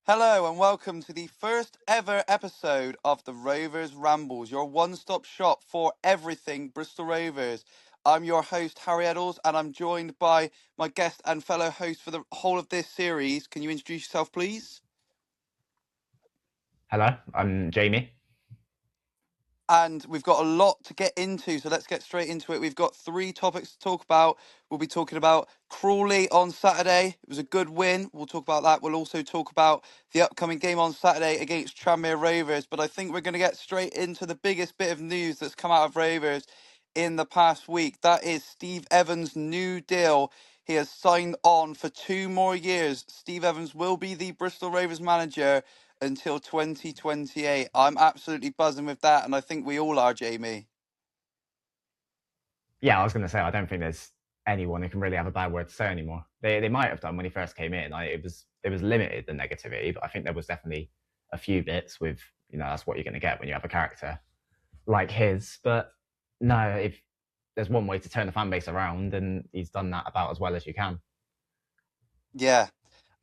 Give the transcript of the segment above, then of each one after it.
Hello and welcome to the first ever episode of the Rovers Rambles, your one-stop shop for everything Bristol Rovers. I'm your host, Harry Eddles, and I'm joined by my guest and fellow host for the whole of this series. Can you introduce yourself, please? Hello, I'm Jaimie. And we've got a lot to get into, so let's get straight into it. We've got three topics to talk about. We'll be talking about Crawley on Saturday. It was a good win. We'll talk about that. We'll also talk about the upcoming game on Saturday against Tranmere Rovers. But I think we're going to get straight into the biggest bit of news that's come out of Rovers in the past week. That is Steve Evans' new deal. He has signed on for 2 more years. Steve Evans will be the Bristol Rovers manager until 2028. I'm absolutely buzzing with that, and I think we all are, Jaimie. Yeah, I was going to say I don't think there's anyone who can really have a bad word to say anymore. They might have done when he first came in. It was limited, the negativity, but I think there was definitely a few bits with that's what you're going to get when you have a character like his. But no, if there's one way to turn the fan base around, and he's done that about as well as you can. Yeah.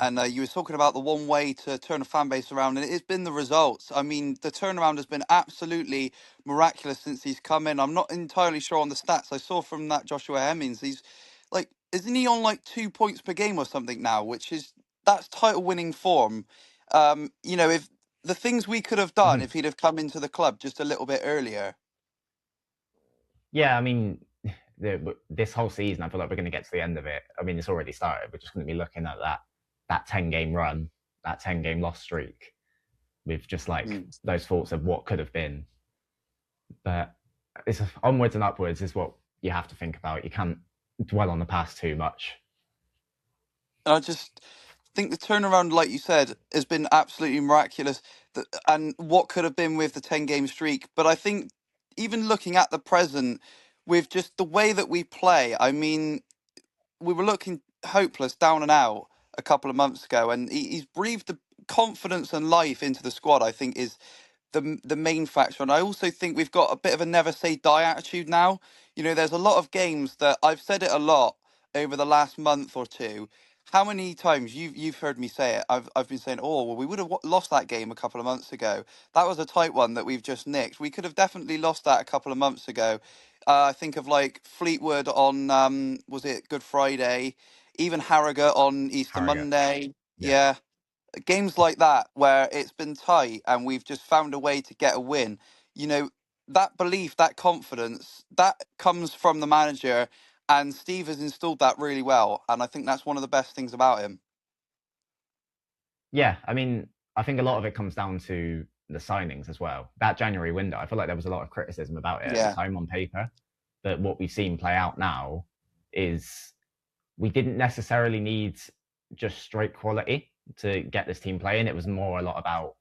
And you were talking about the one way to turn a fan base around, and it's been the results. I mean, the turnaround has been absolutely miraculous since he's come in. I'm not entirely sure on the stats I saw from that Joshua Hemmings. He's like, isn't he on like 2 points per game or something now? That's title winning form. If the things we could have done if he'd have come into the club just a little bit earlier. Yeah, I mean, this whole season, I feel like we're going to get to the end of it. I mean, it's already started. We're just going to be looking at that 10 game run, that 10 game loss streak, with just like Mm. those thoughts of what could have been. But it's onwards and upwards is what you have to think about. You can't dwell on the past too much. And I just think the turnaround, like you said, has been absolutely miraculous. And what could have been with the 10 game streak. But I think even looking at the present, with just the way that we play, I mean, we were looking hopeless, down and out a couple of months ago, and he's breathed the confidence and life into the squad. I think is the main factor. And I also think we've got a bit of a never say die attitude now. There's a lot of games that I've said it a lot over the last month or two. How many times you've heard me say it? I've been saying, oh well, we would have lost that game a couple of months ago. That was a tight one that we've just nicked. We could have definitely lost that a couple of months ago. I think of like Fleetwood on was it Good Friday, even Harrogate on Easter Harrogate. Monday. Yeah. Yeah, games like that where it's been tight and we've just found a way to get a win, you know, that belief, that confidence, that comes from the manager, and Steve has installed that really well. And I think that's one of the best things about him. Yeah, I mean, I think a lot of it comes down to the signings as well. That January window, I feel like there was a lot of criticism about it at the Yeah. time on paper. But what we've seen play out now is we didn't necessarily need just straight quality to get this team playing. It was more a lot about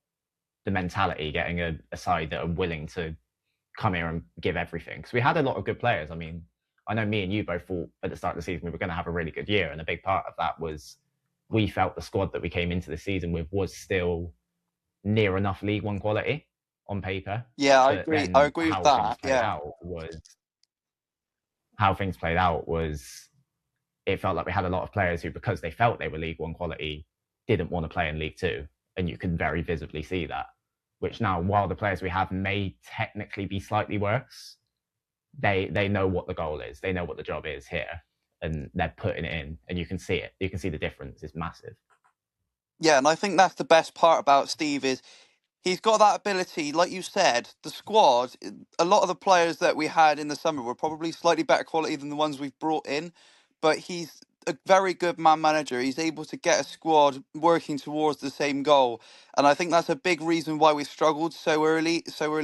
the mentality, getting a side that are willing to come here and give everything. Because we had a lot of good players. I mean, I know me and you both thought at the start of the season we were going to have a really good year, and a big part of that was we felt the squad that we came into the season with was still near enough League One quality on paper. Yeah, I But agree. I then agree with that. Yeah. how things played out was it felt like we had a lot of players who, because they felt they were League One quality, didn't want to play in League Two, and you could very visibly see that. Which now, while the players we have may technically be slightly worse, they know what the goal is. They know what the job is here, and they're putting it in, and you can see it. You can see the difference is massive. Yeah, and I think that's the best part about Steve is he's got that ability, like you said, the squad, a lot of the players that we had in the summer were probably slightly better quality than the ones we've brought in, but he's a very good man manager. He's able to get a squad working towards the same goal. And I think that's a big reason why we struggled so early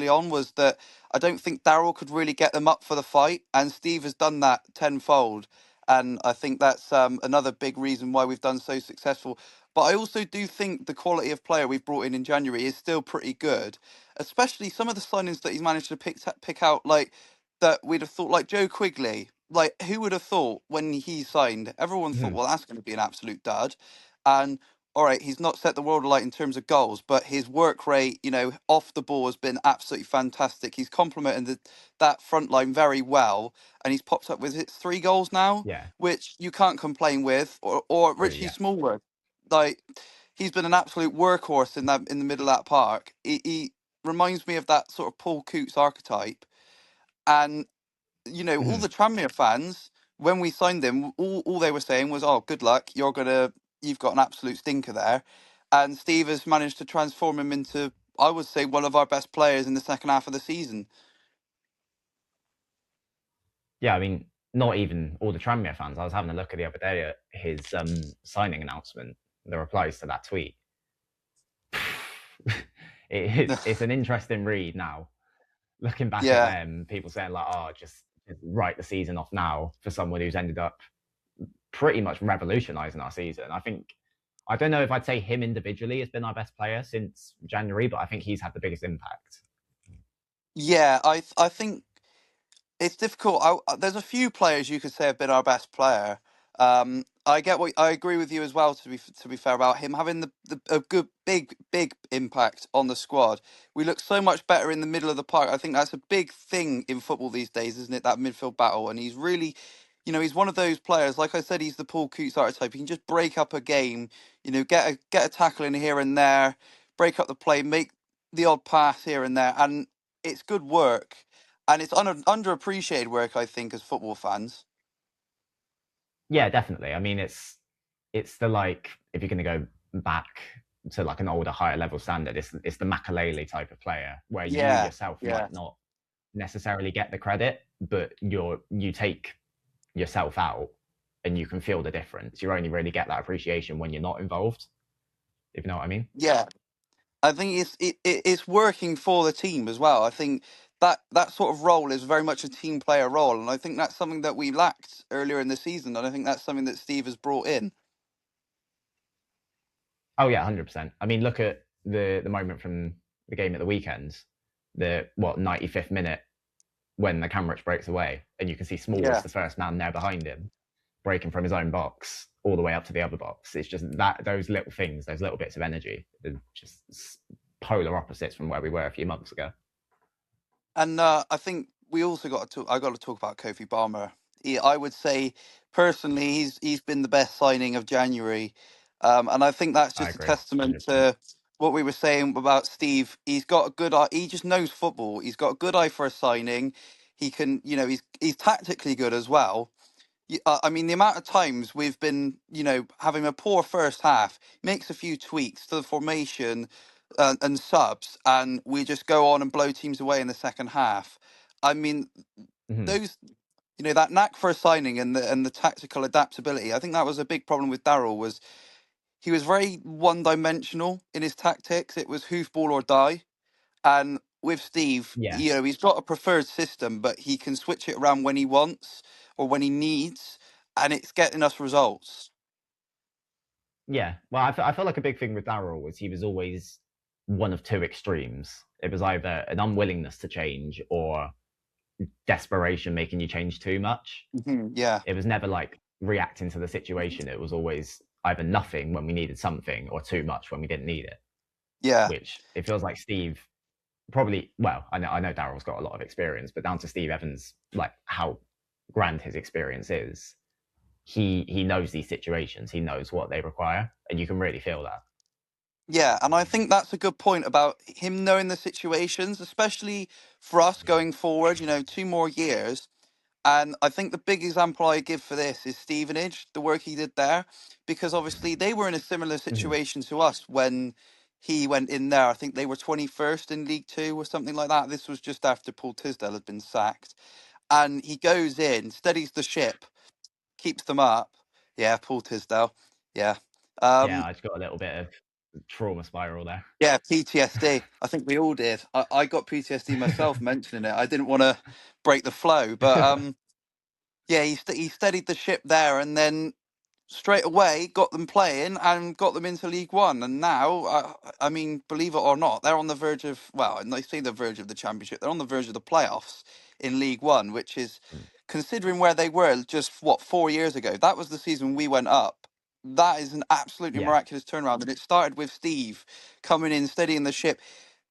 on, was that I don't think Daryl could really get them up for the fight, and Steve has done that tenfold. And I think that's another big reason why we've done so successful. But I also do think the quality of player we've brought in January is still pretty good, especially some of the signings that he's managed to pick out, like that we'd have thought, like Joe Quigley. Like, who would have thought when he signed? Everyone thought, Mhm. well, that's going to be an absolute dud. And all right, he's not set the world alight in terms of goals, but his work rate, off the ball has been absolutely fantastic. He's complemented that front line very well, and he's popped up with 3 goals now, Yeah, which you can't complain with. Or three. Richie Yeah, Smallwood, like he's been an absolute workhorse in the middle of that park. He reminds me of that sort of Paul Coots archetype, and all Mhm. the Tranmere fans, when we signed him, all they were saying was, "Oh, good luck, you've got an absolute stinker there," and Steve has managed to transform him into, I would say, one of our best players in the second half of the season. Yeah, I mean, not even all the Tranmere fans. I was having a look at the other day at his signing announcement, the replies to that tweet. It's an interesting read now. Looking back at Yeah, them, people saying like, "Oh, just write the season off now," for someone who's ended up pretty much revolutionising our season. I don't know if I'd say him individually has been our best player since January, but I think he's had the biggest impact. yeah, I think it's difficult. There's a few players you could say have been our best player. I agree with you as well. To be fair about him having a good big impact on the squad. We look so much better in the middle of the park. I think that's a big thing in football these days, isn't it? That midfield battle, and he's really, he's one of those players. Like I said, he's the Paul Coots archetype. He can just break up a game. Get a tackle in here and there, break up the play, make the odd pass here and there, and it's good work, and it's underappreciated work, I think, as football fans. Yeah, definitely. I mean, it's the like if you're going to go back to like an older, higher level standard, it's the Makalele type of player where you Yeah, yourself yeah, might not necessarily get the credit, but you take yourself out and you can feel the difference. You only really get that appreciation when you're not involved, if you know what I mean. yeah. I think it's working for the team as well. I think that sort of role is very much a team player role, and I think that's something that we lacked earlier in the season, and I think that's something that Steve has brought in. Oh yeah, 100%. I mean, look at the moment from the game at the weekend, the what 95th minute when the Camrich breaks away, and you can see Small is Yeah, the first man there behind him, breaking from his own box all the way up to the other box. It's just that those little things, those little bits of energy, are just polar opposites from where we were a few months ago. and I think we also got to. I got to talk about Kofi Balmer. I would say personally, he's been the best signing of January, and I think that's I just a agree, testament 100%. to what we were saying about Steve. He's got a good eye. He just knows football. He's got a good eye for a signing. He can, he's tactically good as well. I mean, the amount of times we've been, having a poor first half, makes a few tweaks to the formation and subs, and we just go on and blow teams away in the second half. I mean, Mm-hmm. those, that knack for a signing and the tactical adaptability. I think that was a big problem with Darryl. Was he was very one dimensional in his tactics. It was hoofball or die. And with Steve, Yeah, he's got a preferred system, but he can switch it around when he wants or when he needs, and it's getting us results. yeah. Well, I feel like a big thing with Darryl was he was always one of two extremes. It was either an unwillingness to change or desperation making you change too much. Yeah, It was never like reacting to the situation. It was always either nothing when we needed something or too much when we didn't need it. yeah, Which it feels like Steve probably. Well, I know Daryl's got a lot of experience, but down to Steve Evans, like how grand his experience is, he knows these situations. He knows what they require, and you can really feel that. yeah. And I think that's a good point about him knowing the situations, especially for us going forward. 2 more years. And I think the big example I give for this is Stevenage, the work he did there, because obviously they were in a similar Mhm. situation to us when he went in there. I think they were 21st in League Two or something like that. This was just after Paul Tisdale had been sacked. And he goes in, steadies the ship, keeps them up. Yeah, Paul Tisdale. Yeah. Yeah, Um, I just got a little bit of trauma spiral there. yeah, PTSD. I think we all did. I got PTSD myself mentioning it. I didn't want to break the flow, but yeah, he steadied the ship there, and then straight away got them playing and got them into League One. And now, I mean, believe it or not, they're on the verge of, well, and they say the verge of the Championship. They're on the verge of the playoffs in League One, which is, Mm. considering where they were just, 4 years ago, that was the season we went up. That is an absolutely Yeah, miraculous turnaround. And it started with Steve coming in, steadying the ship.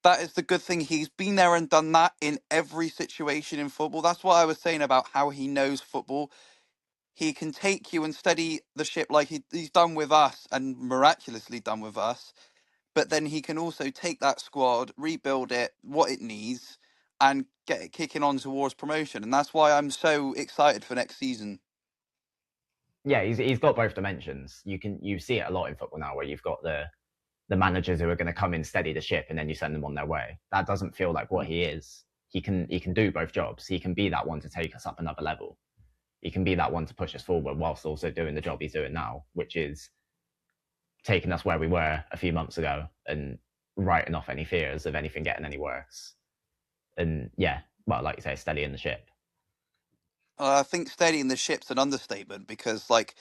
That is the good thing. He's been there and done that in every situation in football. That's what I was saying about how he knows football. he can take you and steady the ship like he's done with us and miraculously done with us. But then he can also take that squad, rebuild it, what it needs, and get it kicking on towards promotion. And that's why I'm so excited for next season. Yeah, he's got both dimensions. You see it a lot in football now, where you've got the managers who are going to come in, steady the ship, and then you send them on their way. That doesn't feel like what he is. He can do both jobs. He can be that one to take us up another level. He can be that one to push us forward whilst also doing the job he's doing now, which is taking us where we were a few months ago and writing off any fears of anything getting any worse. And yeah, well, like you say, steadying the ship. I think steadying the ship's an understatement because, like,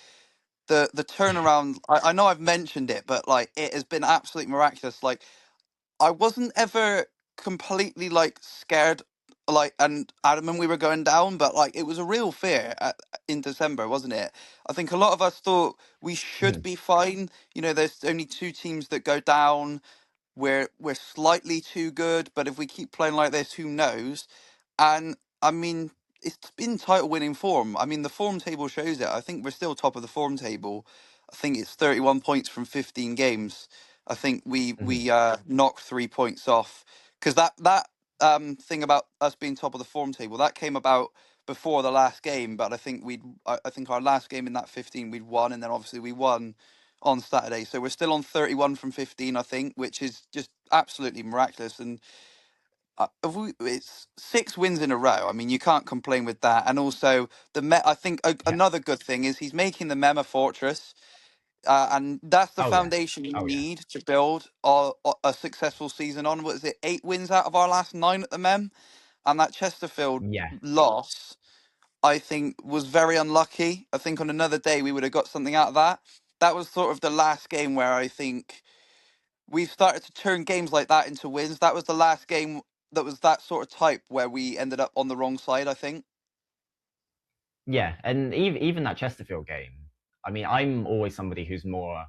the turnaround. I know I've mentioned it, but like, it has been absolutely miraculous. Like, I wasn't ever completely like scared, like, and adamant we were going down, but like it was a real fear in December, wasn't it? I think a lot of us thought we should be fine. You know, there's only two teams that go down. We're slightly too good, but if we keep playing like this, who knows? And I mean, it's been title winning form. I mean, the form table shows it. I think we're still top of the form table. I think it's 31 points from 15 games. I think we Mhm. we knocked 3 points off because that thing about us being top of the form table that came about before the last game. But I think our last game in that 15 we'd won, and then obviously we won on Saturday. So we're still on 31 from 15, I think, which is just absolutely miraculous. And it's 6 wins in a row. I mean, you can't complain with that. And also, I think Yeah. another good thing is he's making the Mem a fortress. And that's the Oh yeah. foundation you Oh yeah. need to build a successful season on. What is it? 8 wins out of our last 9 at the Mem. And that Chesterfield Yeah. loss, I think, was very unlucky. I think on another day we would have got something out of that. That was sort of the last game where I think we've started to turn games like that into wins. That was the last game that was that sort of type where we ended up on the wrong side, I think. Yeah. And even that Chesterfield game. I mean, I'm always somebody who's more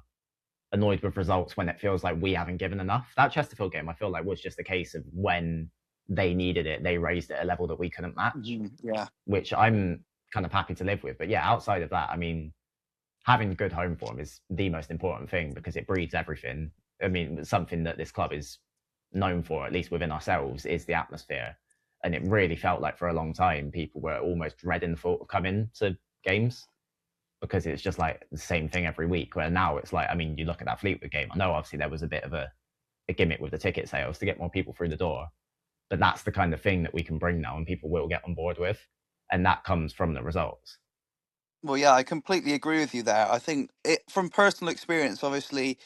annoyed with results when it feels like we haven't given enough. That Chesterfield game, I feel like, was just a case of when they needed it, they raised it a level that we couldn't match, Yeah. which I'm kind of happy to live with. But yeah, outside of that, I mean, having good home form is the most important thing because it breeds everything. I mean, something that this club is known for, at least within ourselves, is the atmosphere. And it really felt like for a long time, people were almost dreading the thought of coming to games because it's just like the same thing every week. Where now it's like, I mean, you look at that Fleetwood game. I know obviously there was a bit of a gimmick with the ticket sales to get more people through the door, but that's the kind of thing that we can bring now and people will get on board with. And that comes from the results. Well, yeah, I completely agree with you there. I think from personal experience, obviously,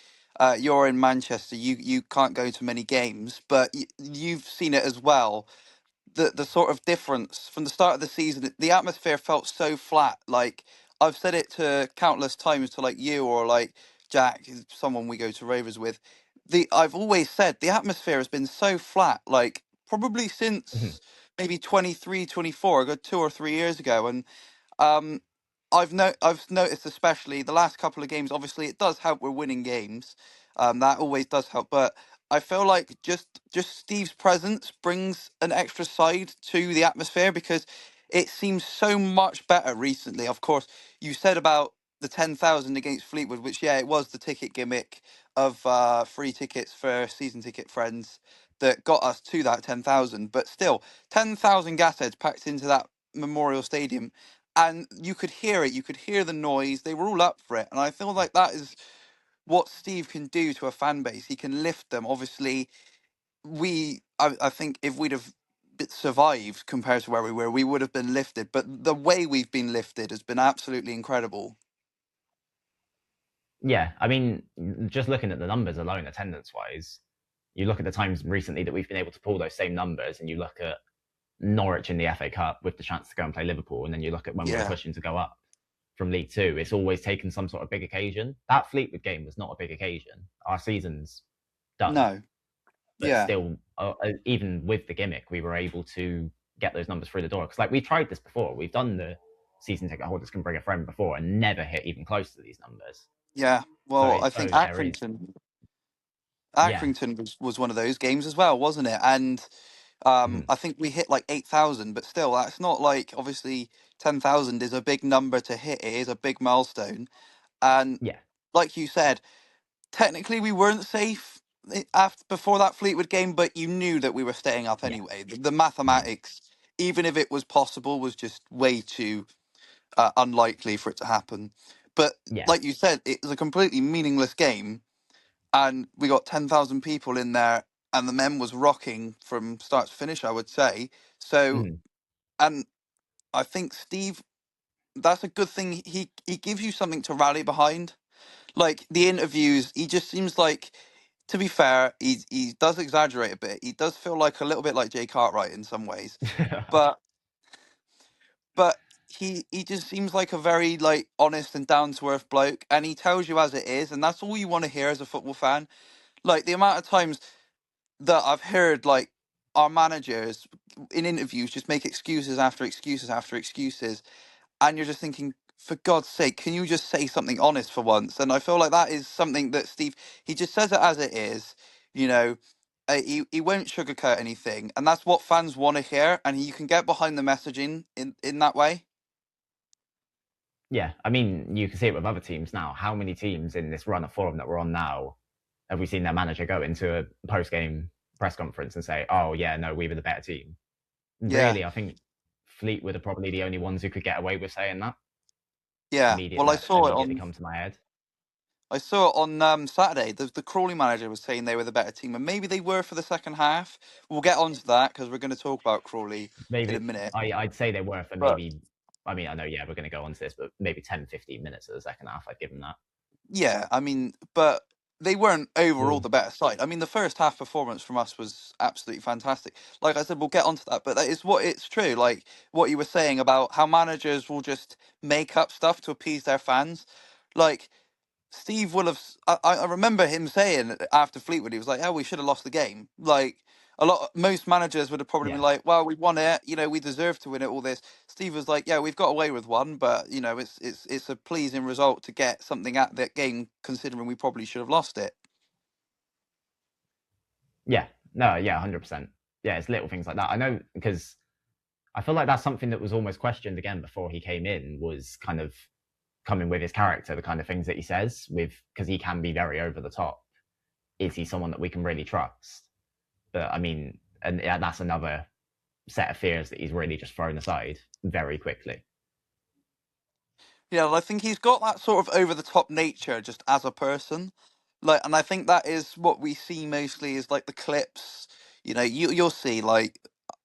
you're in Manchester. You can't go to many games, but you've seen it as well. The sort of difference from the start of the season, the atmosphere felt so flat. Like, I've said it to countless times to like you or like Jack, who's someone we go to Rovers with. I've always said the atmosphere has been so flat, like probably since maybe 23, 24, a good 2 or 3 years ago. And um, I've noticed, especially the last couple of games. Obviously, it does help we're winning games. That always does help. But I feel like just Steve's presence brings an extra side to the atmosphere because it seems so much better recently. Of course, you said about the 10,000 against Fleetwood, which, yeah, it was the ticket gimmick of free tickets for season ticket friends that got us to that 10,000. But still, 10,000 gas heads packed into that Memorial Stadium, and you could hear it. You could hear the noise. They were all up for it, and I feel like that is what Steve can do to a fan base. He can lift them. Obviously, I think if we'd have survived compared to where we were, we would have been lifted. But the way we've been lifted has been absolutely incredible. Yeah, I mean, just looking at the numbers alone, attendance wise, you look at the times recently that we've been able to pull those same numbers, and you look at Norwich in the FA Cup with the chance to go and play Liverpool, and then you look at when we were Yeah. pushing to go up from League Two, it's always taken some sort of big occasion. That Fleetwood game was not a big occasion. Our season's done, No. but Yeah. still, even with the gimmick, we were able to get those numbers through the door. Because like we tried this before, we've done the season ticket holders can bring a friend before and never hit even close to these numbers. Yeah. So Well, it I think shows there is, Accrington yeah, Accrington was one of those games as well, wasn't it? And Mhm. I think we hit like 8,000, but still, that's not like, obviously 10,000 is a big number to hit. It is a big milestone, and Yeah. like you said, technically we weren't safe after before that Fleetwood game, but you knew that we were staying up Yeah. anyway. The Mhm. mathematics, even if it was possible, was just way too unlikely for it to happen. But Yeah. like you said, it was a completely meaningless game, and we got 10,000 people in there, and the men was rocking from start to finish, I would say. So, Mhm. and I think Steve, that's a good thing. He gives you something to rally behind. Like the interviews, he just seems like, to be fair, he does exaggerate a bit. He does feel like a little bit like Jay Cartwright in some ways, but but he just seems like a very like honest and down to earth bloke, and he tells you as it is, and that's all you want to hear as a football fan. Like the amount of times that I've heard like our managers in interviews just make excuses after excuses after excuses, and you're just thinking, for God's sake, can you just say something honest for once? And I feel like that is something that Steve, he just says it as it is, you know. He won't sugarcoat anything, and that's what fans want to hear. And you can get behind the messaging in that way. Yeah. I mean, you can see it with other teams now. How many teams in this run of form that we're on now have we seen their manager go into a post game press conference and say, "Oh yeah, no, we were the better team"? Yeah, Really, I think Fleetwood are probably the only ones who could get away with saying that. yeah. Immediate Well, I that saw it immediately on. come to my head. Saturday. The Crawley manager was saying they were the better team, and maybe they were for the second half. We'll get onto that because we're going to talk about Crawley in a Maybe minute. I'd say they were for But maybe. I mean, I know, yeah, we're going to go on to this, but maybe 10, 15 minutes of the second half. I'd give them that. yeah, I mean, but they weren't overall Well, the better side. I mean, the first half performance from us was absolutely fantastic. Like I said, we'll get onto that, but that is what it's true. Like what you were saying about how managers will just make up stuff to appease their fans. Like Steve will have. I remember him saying after Fleetwood, he was like, "Oh, we should have lost the game." Like most managers would have probably been yeah, like, "Well, we won it. You know, we deserve to win it." All this. Steve was like, "Yeah, we've got away with one, but you know, it's a pleasing result to get something at that game, considering we probably should have lost it." yeah, no, yeah, 100%. Yeah, it's little things like that. I know because I feel like that's something that was almost questioned again before he came in. Was kind of coming with his character, the kind of things that he says, with because he can be very over the top. Is he someone that we can really trust? But I mean, and yeah, that's another set of fears that he's really just thrown aside very quickly. Yeah, well, I think he's got that sort of over the top nature just as a person. Like, and I think that is what we see mostly is like the clips. You know, you'll see like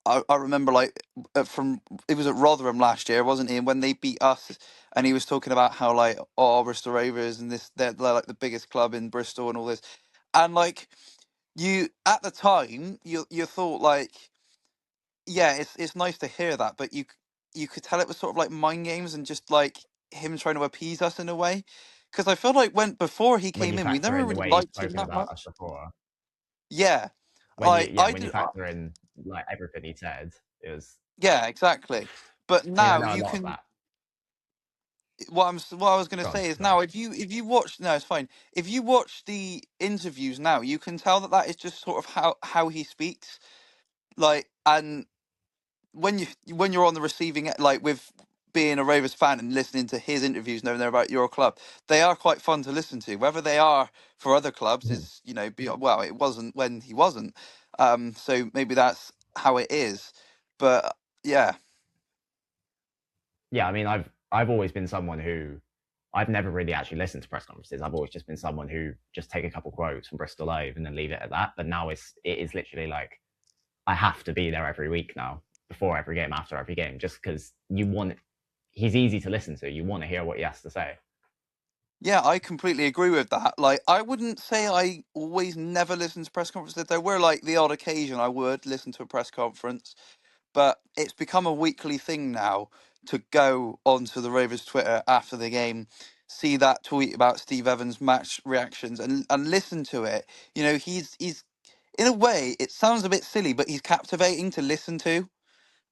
I remember like from it was at Rotherham last year, wasn't he? And when they beat us, and he was talking about how like, oh, Bristol Rovers and this they're like the biggest club in Bristol and all this, and like you at the time you thought like, yeah, it's nice to hear that, but you could tell it was sort of like mind games and just like him trying to appease us in a way. Because I feel like when before he When came you in, we factor never in the really way he's liked him spoken that about us much. before, Yeah, when you yeah, I when you did. factor in like everything he said, it was. Yeah, exactly. But I mean, I now know a you lot of can. that. What I was going to Go on, say is sorry. now if you watch, no, it's fine. If you watch the interviews now, you can tell that that is just sort of how he speaks. Like, and when you're on the receiving like with being a Rovers fan and listening to his interviews, knowing they're about your club, they are quite fun to listen to. Whether they are for other clubs Mhm. is, you know, well, it wasn't when he wasn't. So maybe that's how it is. But yeah, Yeah, I mean, I've always been someone who I've never really actually listened to press conferences. I've always just been someone who just take a couple quotes from Bristol Live and then leave it at that. But now it is literally like I have to be there every week now, before every game, after every game, just because you want. He's easy to listen to. You want to hear what he has to say. yeah, I completely agree with that. Like, I wouldn't say I always never listen to press conferences. There were like the odd occasion I would listen to a press conference, but it's become a weekly thing now to go onto the Rovers Twitter after the game, see that tweet about Steve Evans' match reactions, and listen to it. You know, he's in a way it sounds a bit silly, but he's captivating to listen to,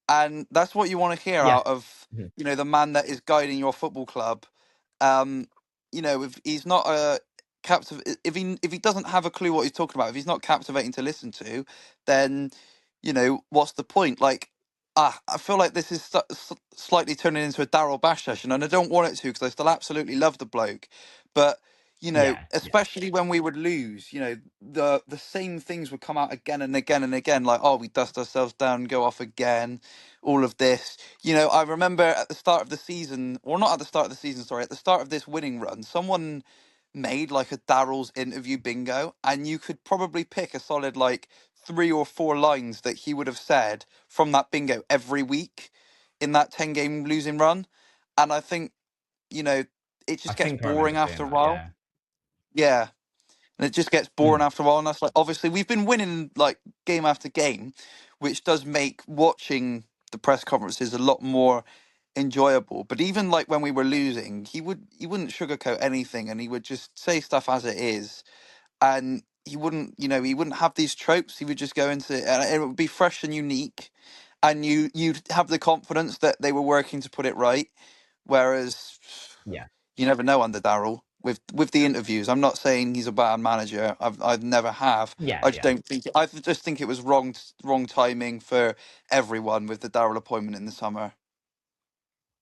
and that's what you want to hear Yeah. out of, Mhm. you know, the man that is guiding your football club. Um, you know, if he's not a if he doesn't have a clue what he's talking about, if he's not captivating to listen to, then what's the point? Like, I feel like this is slightly turning into a Daryl Bash session, and I don't want it to because I still absolutely love the bloke. But Yeah, yeah, especially when we would lose, the same things would come out again and again and again. Like, oh, we dust ourselves down, go off again, all of this. I remember at the start of the season, or not at the start of the season, sorry, at the start of this winning run, someone made like a Daryl's interview bingo, and you could probably pick a solid like 3 or 4 lines that he would have said from that bingo every week in that 10 game losing run. And I think, you know, it I just gets think I remember boring seeing after a that. while. Yeah. Yeah. And it just gets boring Mm. after a while. And that's like, obviously, we've been winning like game after game, which does make watching the press conferences a lot more enjoyable. But even like when we were losing, he wouldn't sugarcoat anything, and he would just say stuff as it is. And he wouldn't have these tropes. He would just go into it, and it would be fresh and unique, and you'd have the confidence that they were working to put it right. Whereas Yeah, you never know under Daryl with the interviews. I'm not saying he's a bad manager. I've never have. yeah, I just yeah, don't think. I just think it was wrong timing for everyone with the Daryl appointment in the summer.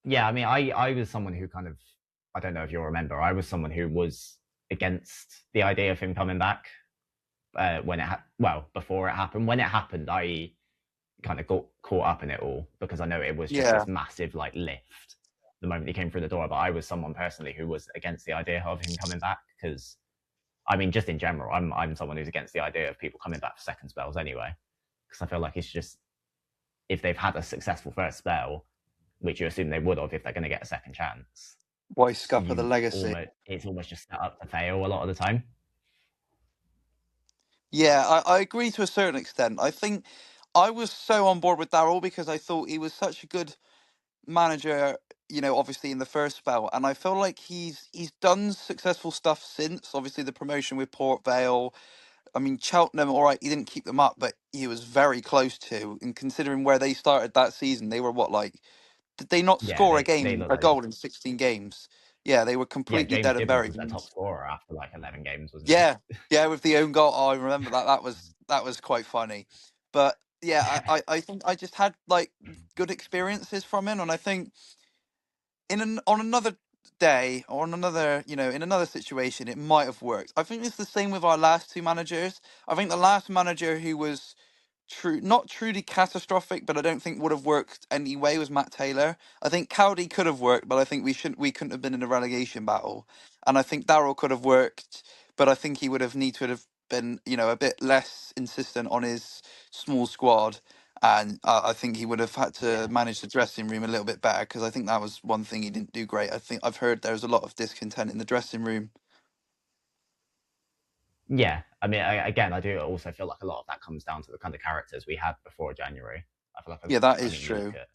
yeah. I mean, I was someone who kind of, I don't know if you'll remember, I was someone who was against the idea of him coming back when before it happened. When it happened, I kind of got caught up in it all because I know it was just Yeah, this massive like lift the moment he came through the door. But I was someone personally who was against the idea of him coming back because I mean, just in general, I'm someone who's against the idea of people coming back for second spells anyway because I feel like it's just if they've had a successful first spell, which you assume they would have if they're going to get a second chance, why scupper the you legacy? almost it's almost just set up to fail a lot of the time. Yeah, I agree to a certain extent. I think I was so on board with Daryl because I thought he was such a good manager, obviously in the first spell, and I feel like he's done successful stuff since. Obviously, the promotion with Port Vale. I mean, Cheltenham, all right, he didn't keep them up, but he was very close to. And considering where they started that season, they were what, like, did they not Yeah, score they look a like goal in 16 games? Yeah, they were yeah. completely James dead and Gibbons buried. was their top scorer after like 11 games, wasn't he? Yeah, yeah, with the own goal. Oh, I remember that. That was quite funny. But yeah, I think I just had like good experiences from him, and I think on another day or on another in another situation it might have worked. I think it's the same with our last two managers. I think the last manager who was not truly catastrophic, but I don't think would have worked anyway, was Matt Taylor. I think Cowdy could have worked, but I think we couldn't have been in a relegation battle. And I think Darrell could have worked, but I think he would have need to have been, a bit less insistent on his small squad. And I think he would have had to Yeah, manage the dressing room a little bit better, because I think that was one thing he didn't do great. I think I've heard there's a lot of discontent in the dressing room. yeah. I mean, again, I do also feel like a lot of that comes down to the kind of characters we had before January. I feel like, Yeah, that I is mean, you look true. at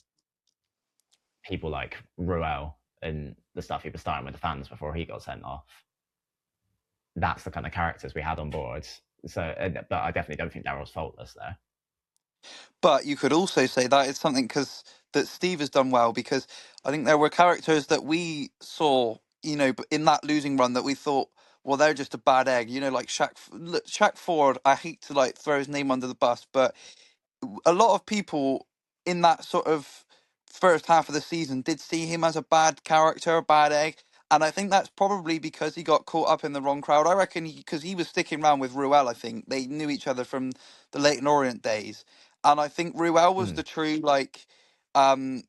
people like Ruel and the stuff he was starting with the fans before he got sent off. That's the kind of characters we had on board. So, but I definitely don't think Daryl's faultless there. But you could also say that it's something that Steve has done well, because I think there were characters that we saw, in that losing run that we thought, well, they're just a bad egg, like Shaq Ford. I hate to like throw his name under the bus, but a lot of people in that sort of first half of the season did see him as a bad character, a bad egg. And I think that's probably because he got caught up in the wrong crowd. I reckon because he was sticking around with Ruel. I think they knew each other from the Leighton Orient days. And I think Ruel was Mm. the true, like, um,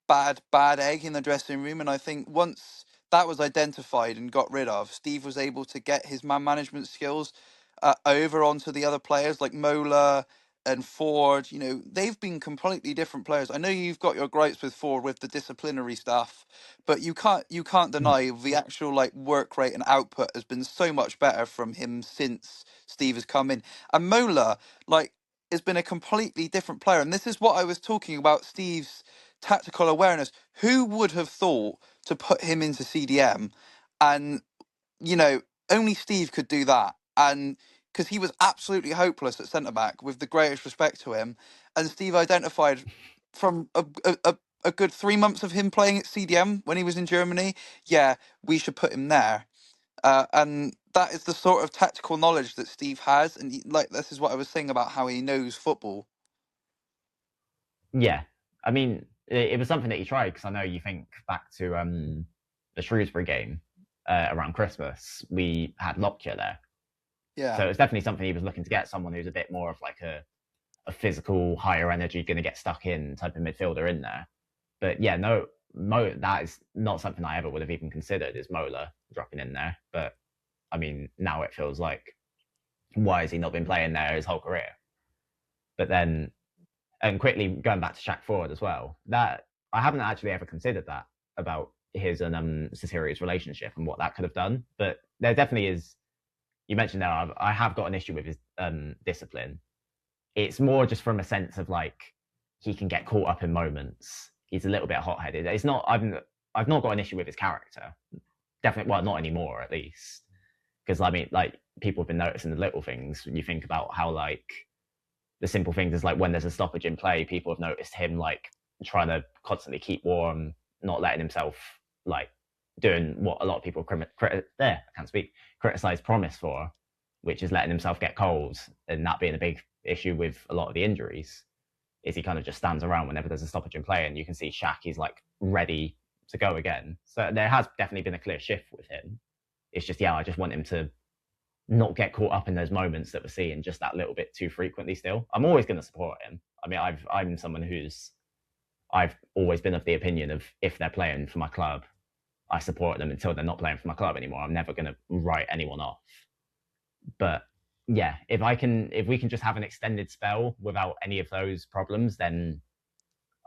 bad egg in the dressing room. And I think once that was identified and got rid of, Steve was able to get his man management skills over onto the other players like Mola and Ford. They've been completely different players. I know you've got your gripes with Ford with the disciplinary stuff, but you can't Mm. deny the actual like work rate and output has been so much better from him since Steve has come in. And Mola, like, has been a completely different player. And this is what I was talking about, Steve's tactical awareness. Who would have thought to put him into CDM? And you know, only Steve could do that. And because he was absolutely hopeless at centre back, with the greatest respect to him. And Steve identified from a good 3 months of him playing at CDM when he was in Germany, yeah, we should put him there. And that is the sort of tactical knowledge that Steve has. And like, this is what I was saying about how he knows football. Yeah, I mean, it was something that he tried because I know you think back to the Shrewsbury game around Christmas. We had Lockyer there, Yeah. so it's definitely something he was looking to get someone who's a bit more of like a physical, higher energy, going to get stuck in type of midfielder in there. But yeah, no, that is not something I ever would have even considered. Is Mola dropping in there? But I mean, now it feels like why has he not been playing there his whole career? But then, and quickly going back to Shaq Forward as well, that I haven't actually ever considered that about his and Cecilia's relationship and what that could have done. But there definitely is. You mentioned there, I have got an issue with his discipline. It's more just from a sense of like he can get caught up in moments. He's a little bit hot headed. It's not. I've not got an issue with his character. Definitely, well, not anymore at least. Because I mean, like people have been noticing the little things. When you think about how like the simple things is like when there's a stoppage in play, people have noticed him like trying to constantly keep warm, not letting himself like doing what a lot of people I can't speak criticize Promise for, which is letting himself get cold, and that being a big issue with a lot of the injuries. Is he kind of just stands around whenever there's a stoppage in play, and you can see Shaq, he's like ready to go again. So there has definitely been a clear shift with him. It's just I just want him to not get caught up in those moments that we're seeing just that little bit too frequently still. I'm always going to support him. I mean, I'm someone who's I've always been of the opinion of if they're playing for my club, I support them until they're not playing for my club anymore. I'm never going to write anyone off. But yeah, if we can just have an extended spell without any of those problems, then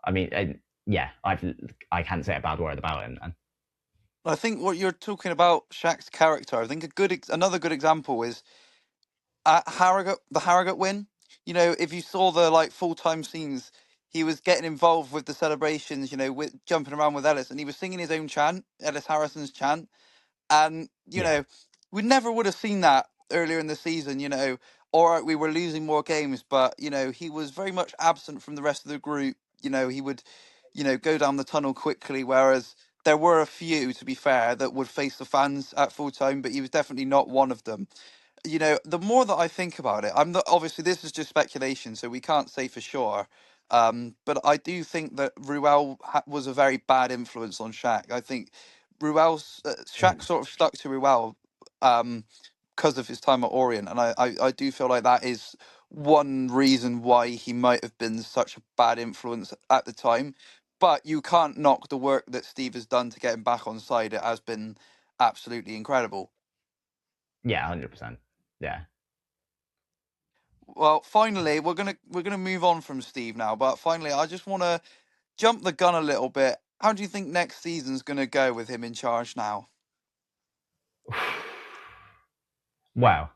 I mean, yeah, I can't say a bad word about him. Then I think what you're talking about, Shaq's character. I think another good example is at Harrogate, the Harrogate win. You know, if you saw the like full time scenes, he was getting involved with the celebrations. You know, with jumping around with Ellis, and he was singing his own chant, Ellis Harrison's chant. And you yeah, know, we never would have seen that earlier in the season. You know, all right, we were losing more games, but you know, he was very much absent from the rest of the group. You know, he would, go down the tunnel quickly, whereas there were a few, to be fair, that would face the fans at full time, but he was definitely not one of them. The more that I think about it, I'm not, obviously this is just speculation, so we can't say for sure. But I do think that Ruel was a very bad influence on Shaq. I think Shaq 100%. sort of stuck to Ruel because of his time at Orient, and I do feel like that is one reason why he might have been such a bad influence at the time. But you can't knock the work that Steve has done to get him back on side. It has been absolutely incredible. Yeah, 100%. Yeah. Well, finally, we're gonna move on from Steve now, but finally, I just want to jump the gun a little bit. How do you think next season's gonna go with him in charge now? Well,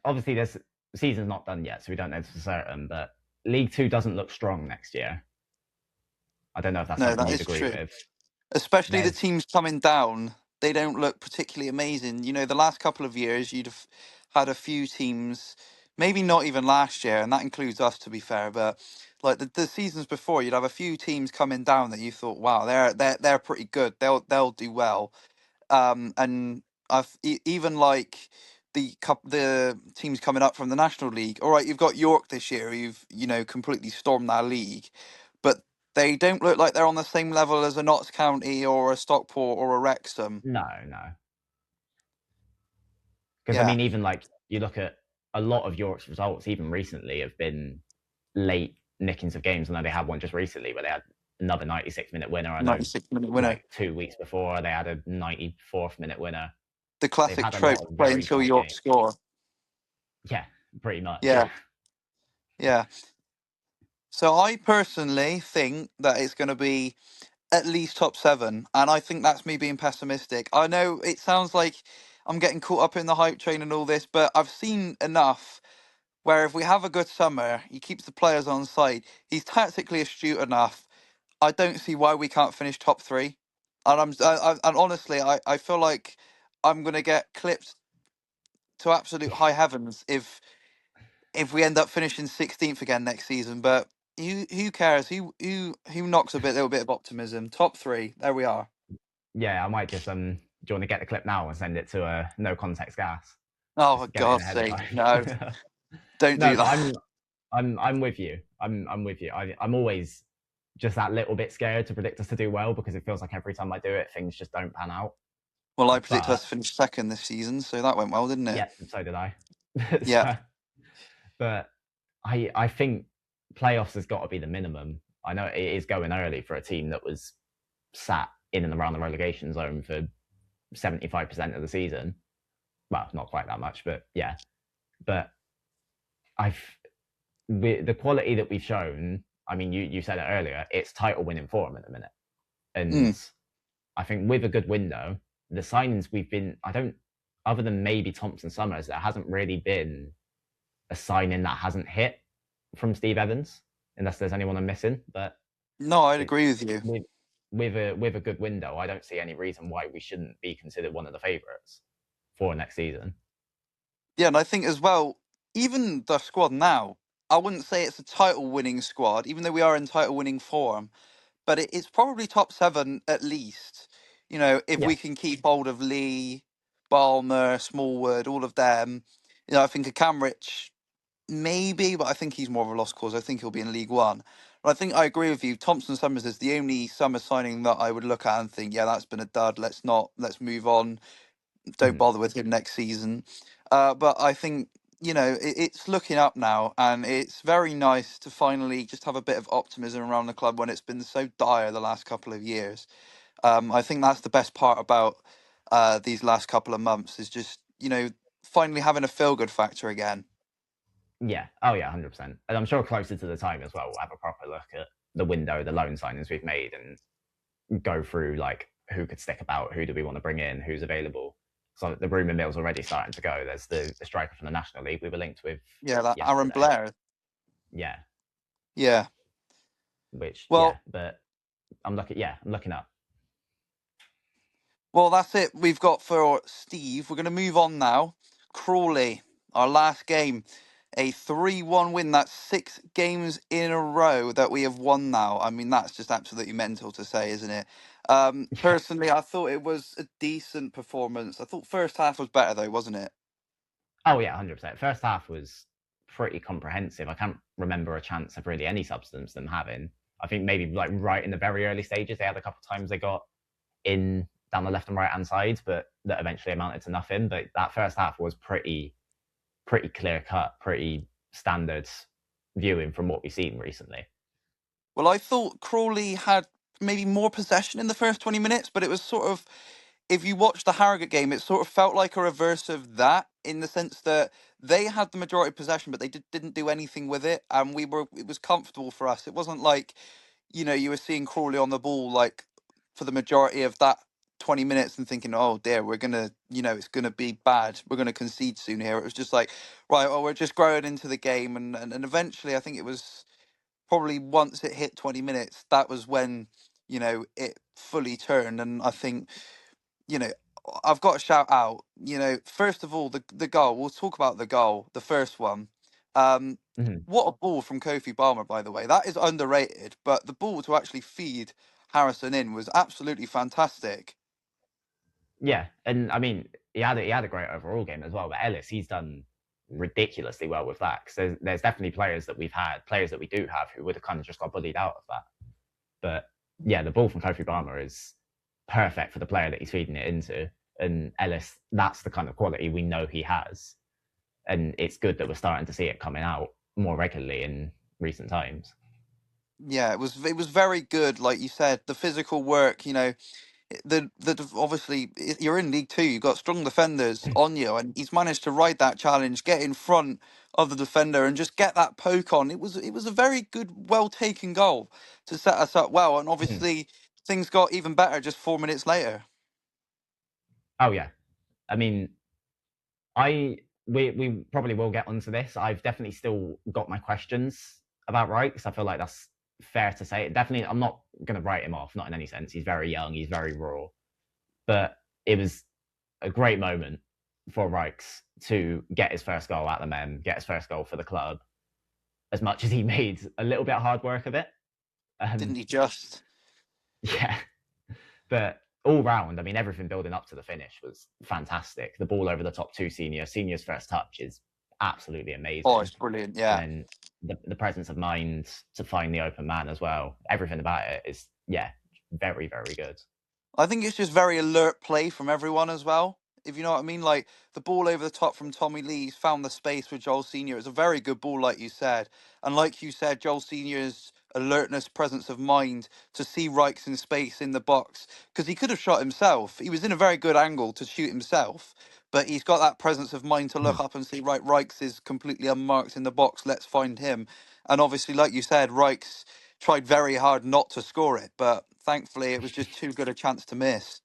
obviously this season's not done yet, so we don't know for certain. But League Two doesn't look strong next year. I don't know if that's No, something that you'd is agree true. with. Especially the There's teams coming down, they don't look particularly amazing. The last couple of years, you'd have had a few teams, maybe not even last year, and that includes us, to be fair. But like the seasons before, you'd have a few teams coming down that you thought, wow, they're pretty good. They'll do well. And even like the teams coming up from the National League. All right, you've got York this year, who've completely stormed that league, but they don't look like they're on the same level as a Notts County or a Stockport or a Wrexham. no, no, because I Yeah, mean, even like you look at a lot of York's results, even recently, have been late nickings of games. I know they had one just recently where they had another 96-minute winner. I know 96-minute winner. like 2 weeks before they had a 94th minute winner. The They've classic had a trope: lot of play very until close York games. score. Yeah, pretty much. Yeah, Yeah. yeah. So I personally think that it's going to be at least top seven, and I think that's me being pessimistic. I know it sounds like I'm getting caught up in the hype train and all this, but I've seen enough where if we have a good summer, he keeps the players on side. He's tactically astute enough. I don't see why we can't finish top three. And and honestly, I feel like I'm gonna get clipped to absolute high heavens if we end up finishing 16th again next season. But who cares? Who knocks little bit of optimism? Top three. There we are. Yeah, I might just do you want to get the clip now and send it to no context gas? Oh, for Just get it in God's ahead of sake, time. no! Don't No, do but that. I'm with you. I'm with you. I'm always just that little bit scared to predict us to do well because it feels like every time I do it, things just don't pan out. Well, I predicted But us to finish second this season, so that went well, didn't it? yeah, so did I. Yeah. So, but I think playoffs has got to be the minimum. I know it is going early for a team that was sat in and around the relegation zone for 75% of the season. Well, not quite that much, but yeah. But I've the quality that we've shown. I mean, you said it earlier. It's title winning form at the minute, and Mm. I think with a good window, the signings we've been. I don't, other than maybe Thompson Summers, there hasn't really been a signing that hasn't hit from Steve Evans, unless there's anyone I'm missing. But No, I'd it, agree with you. with a good window, I don't see any reason why we shouldn't be considered one of the favourites for next season. Yeah, and I think as well, even the squad now, I wouldn't say it's a title winning squad, even though we are in title winning form, but it's probably top seven at least. You know, if Yeah. we can keep hold of Lee, Balmer, Smallwood, all of them, you know, I think a Camrich maybe, but I think he's more of a lost cause. I think he'll be in League One. But I think I agree with you. Thompson Summers is the only summer signing that I would look at and think, yeah, that's been a dud. Let's move on. Don't Mhm. bother with him next season. But I think, you know, it's looking up now, and it's very nice to finally just have a bit of optimism around the club when it's been so dire the last couple of years. I think that's the best part about these last couple of months is just, you know, finally having a feel good factor again. Yeah. Oh, yeah, 100%. And I'm sure closer to the time as well, we'll have a proper look at the window, the loan signings we've made, and go through like who could stick about, who do we want to bring in, who's available. So the rumour mill's already starting to go. There's the striker from the National League we were linked with Yeah, that Aaron yesterday. Blair. Yeah. Yeah. Which, yeah, Well, but I'm looking up. well, that's it. We've got for Steve. We're going to move on now. Crawley, our last game, a 3-1 win. That's 6 games in a row that we have won now. I mean, that's just absolutely mental to say, isn't it? Yeah. Personally, I thought it was a decent performance. I thought first half was better though, wasn't it? Oh, yeah, 100%. First half was pretty comprehensive. I can't remember a chance of really any substance them having. I think maybe like right in the very early stages, they had a couple of times they got in down the left and right hand side, but that eventually amounted to nothing. But that first half was pretty clear cut, pretty standard viewing from what we've seen recently. Well, I thought Crawley had maybe more possession in the first 20 minutes, but it was sort of, if you watch the Harrogate game, it sort of felt like a reverse of that in the sense that they had the majority of possession, but they didn't do anything with it, and it was comfortable for us. It wasn't like, you know, you were seeing Crawley on the ball like for the majority of that 20 minutes and thinking, oh dear, we're gonna, you know, it's gonna be bad. We're gonna concede soon here. It was just like, right, well, we're just growing into the game, and eventually, I think it was probably once it hit 20 minutes, that was when, you know, it fully turned. And I think, you know, I've got to shout out, you know, first of all, the goal. We'll talk about the goal, the first one. Um, Mm-hmm. what a ball from Kofi Balmer, by the way. That is underrated, but the ball to actually feed Harrison in was absolutely fantastic. Yeah, and I mean, he had a great overall game as well. But Ellis, he's done ridiculously well with that because there's definitely players that we've had, players that we do have who would have kind of just got bullied out of that. But yeah, the ball from Kofi Balmer is perfect for the player that he's feeding it into. And Ellis, that's the kind of quality we know he has. And it's good that we're starting to see it coming out more regularly in recent times. Yeah, it was very good, like you said, the physical work, you know, obviously you're in League Two. You've got strong defenders on you, and he's managed to ride that challenge, get in front of the defender, and just get that poke on. It was a very good, well taken goal to set us up well, and obviously things got even better just 4 minutes later. Oh yeah, I mean, we probably will get onto this. I've definitely still got my questions about Wright because I feel like that's fair to say. Definitely, I'm not going to write him off, not in any sense. He's very young, he's very raw, but it was a great moment for Rikes to get his first goal at the men, get his first goal for the club. As much as he made a little bit of hard work of it, Didn't um, he just? yeah, but all round, I mean, everything building up to the finish was fantastic. The ball over the top two seniors first touch is absolutely Oh, amazing. it's brilliant. And Yeah. then the presence of mind to find the open man as well. Everything about it is, yeah, very, very good. I think it's just very alert play from everyone as well. If you know what I mean, like the ball over the top from Tommy Lee's found the space with Joel Senior. It's a very good ball, like you said, and like you said, Joel Senior's alertness, presence of mind to see Rykes in space in the box because he could have shot himself. He was in a very good angle to shoot himself, but he's got that presence of mind to look Mhm. up and see right. Rykes is completely unmarked in the box. Let's find him. And obviously, like you said, Rykes tried very hard not to score it, but thankfully it was just too good a chance to miss.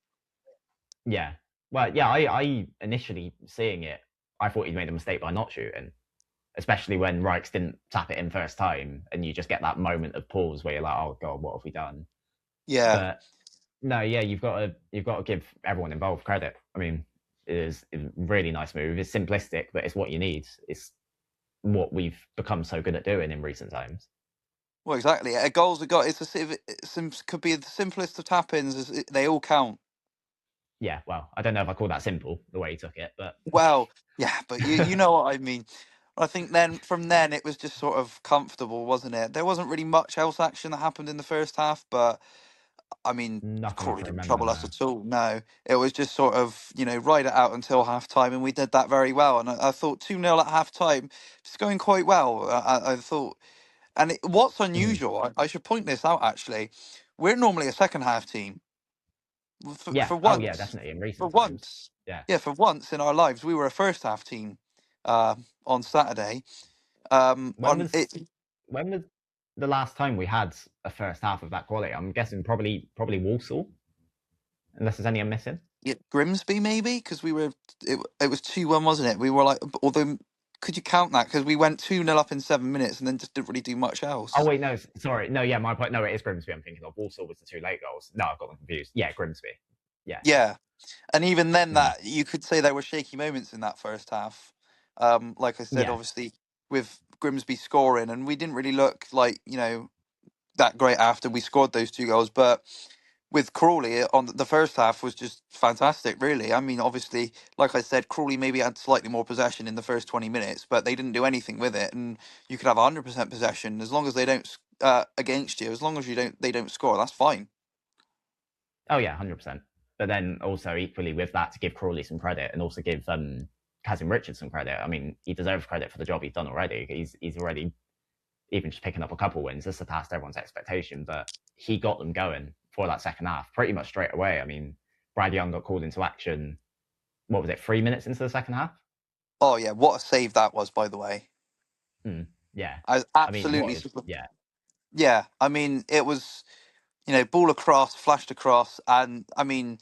Yeah. Well, yeah, I initially seeing it, I thought he'd made a mistake by not shooting, especially when Rykes didn't tap it in first time, and you just get that moment of pause where you're like, oh god, what have we done? Yeah. But no, yeah, you've got to give everyone involved credit. I mean, it's a really nice move. It's simplistic, but it's what you need. It's what we've become so good at doing in recent times. Well, exactly. A goal's a goal. Could be the simplest of tap-ins. They all count. Yeah, well, I don't know if I call that simple the way he took it, but Well, yeah, but you know what I mean. I think then from then it was just sort of comfortable, wasn't it? There wasn't really much else action that happened in the first half, but I mean, nothing I Crawley can didn't remember trouble us now. at all. No, it was just sort of, ride it out until half time, and we did that very well. And I thought 2-0 at half time, it's going quite well. I thought, and what's Mhm. unusual, I should point this out actually, we're normally a second half team. Yeah. For Oh, yeah, once, definitely in for recent times. once, Yeah. yeah, for once in our lives, we were a first half team on Saturday. When On was it, when was the last time we had a first half of that quality? I'm guessing probably Walsall, unless there's any I'm missing. yeah, Grimsby maybe because it was 2-1, wasn't it? We were like, although could you count that because we went 2-0 up in 7 minutes and then just didn't really do much Oh else. wait, no, sorry, no, yeah, my point. No, it is Grimsby. I'm thinking of Walsall was the two late goals. No, I've got them confused. Yeah, Grimsby. Yeah. Yeah, and even then, Mhm. that you could say there were shaky moments in that first half. Like I said, Yeah. obviously with Grimsby scoring, and we didn't really look like that great after we scored those two goals, but with Crawley on the first half was just fantastic, really. I mean, obviously, like I said, Crawley maybe had slightly more possession in the first 20 minutes, but they didn't do anything with it. And you could have 100% possession as long as they don't against you, as long as they don't score, that's fine. Oh yeah, 100%. But then also equally with that, to give Crawley some credit and also give Kazim Richards some credit. I mean, he deserves credit for the job he's done already. He's already even just picking up a couple wins, has surpassed everyone's expectation. But he got them going for that second half pretty much straight away. I mean, Brad Young got called into action. What was it? 3 minutes into the second half. Oh yeah, what a save that was, by the way. Yeah. I was I mean, what? absolutely, Yeah. yeah. I mean, it was ball across, flashed across, and I mean,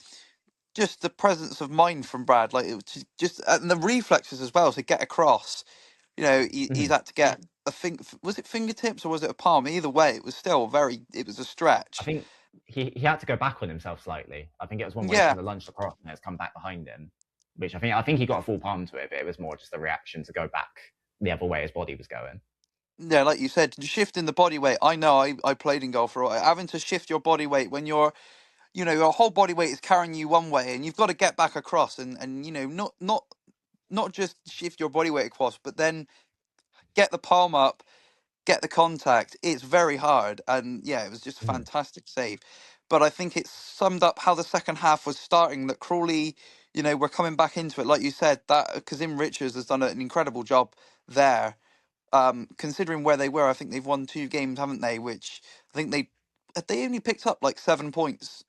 just the presence of mind from Brad, like it was just and the reflexes as well to get across. He's Mhm. had to get a was it fingertips or was it a palm? Either way, it was still it was a I stretch. think he had to go back on himself slightly. I think it was one where he Yeah, kind of lunged across and it's come back behind him, which I think he got a full palm to it, but it was more just a reaction to go back the other way his body was going. yeah, like you said, shifting the body weight. I know I played in golf for a while. Having to shift your body weight when your whole body weight is carrying you one way and you've got to get back across and not just shift your body weight across, but then get the palm up, get the contact. It's very hard, and yeah, it was just a Mhm. fantastic save. But I think it summed up how the second half was starting. That Crawley, we're coming back into it, like you said. That Kazim Richards has done an incredible job there. Considering where they were, I think they've won 2 games, haven't they? Which I think they only picked up like 7 points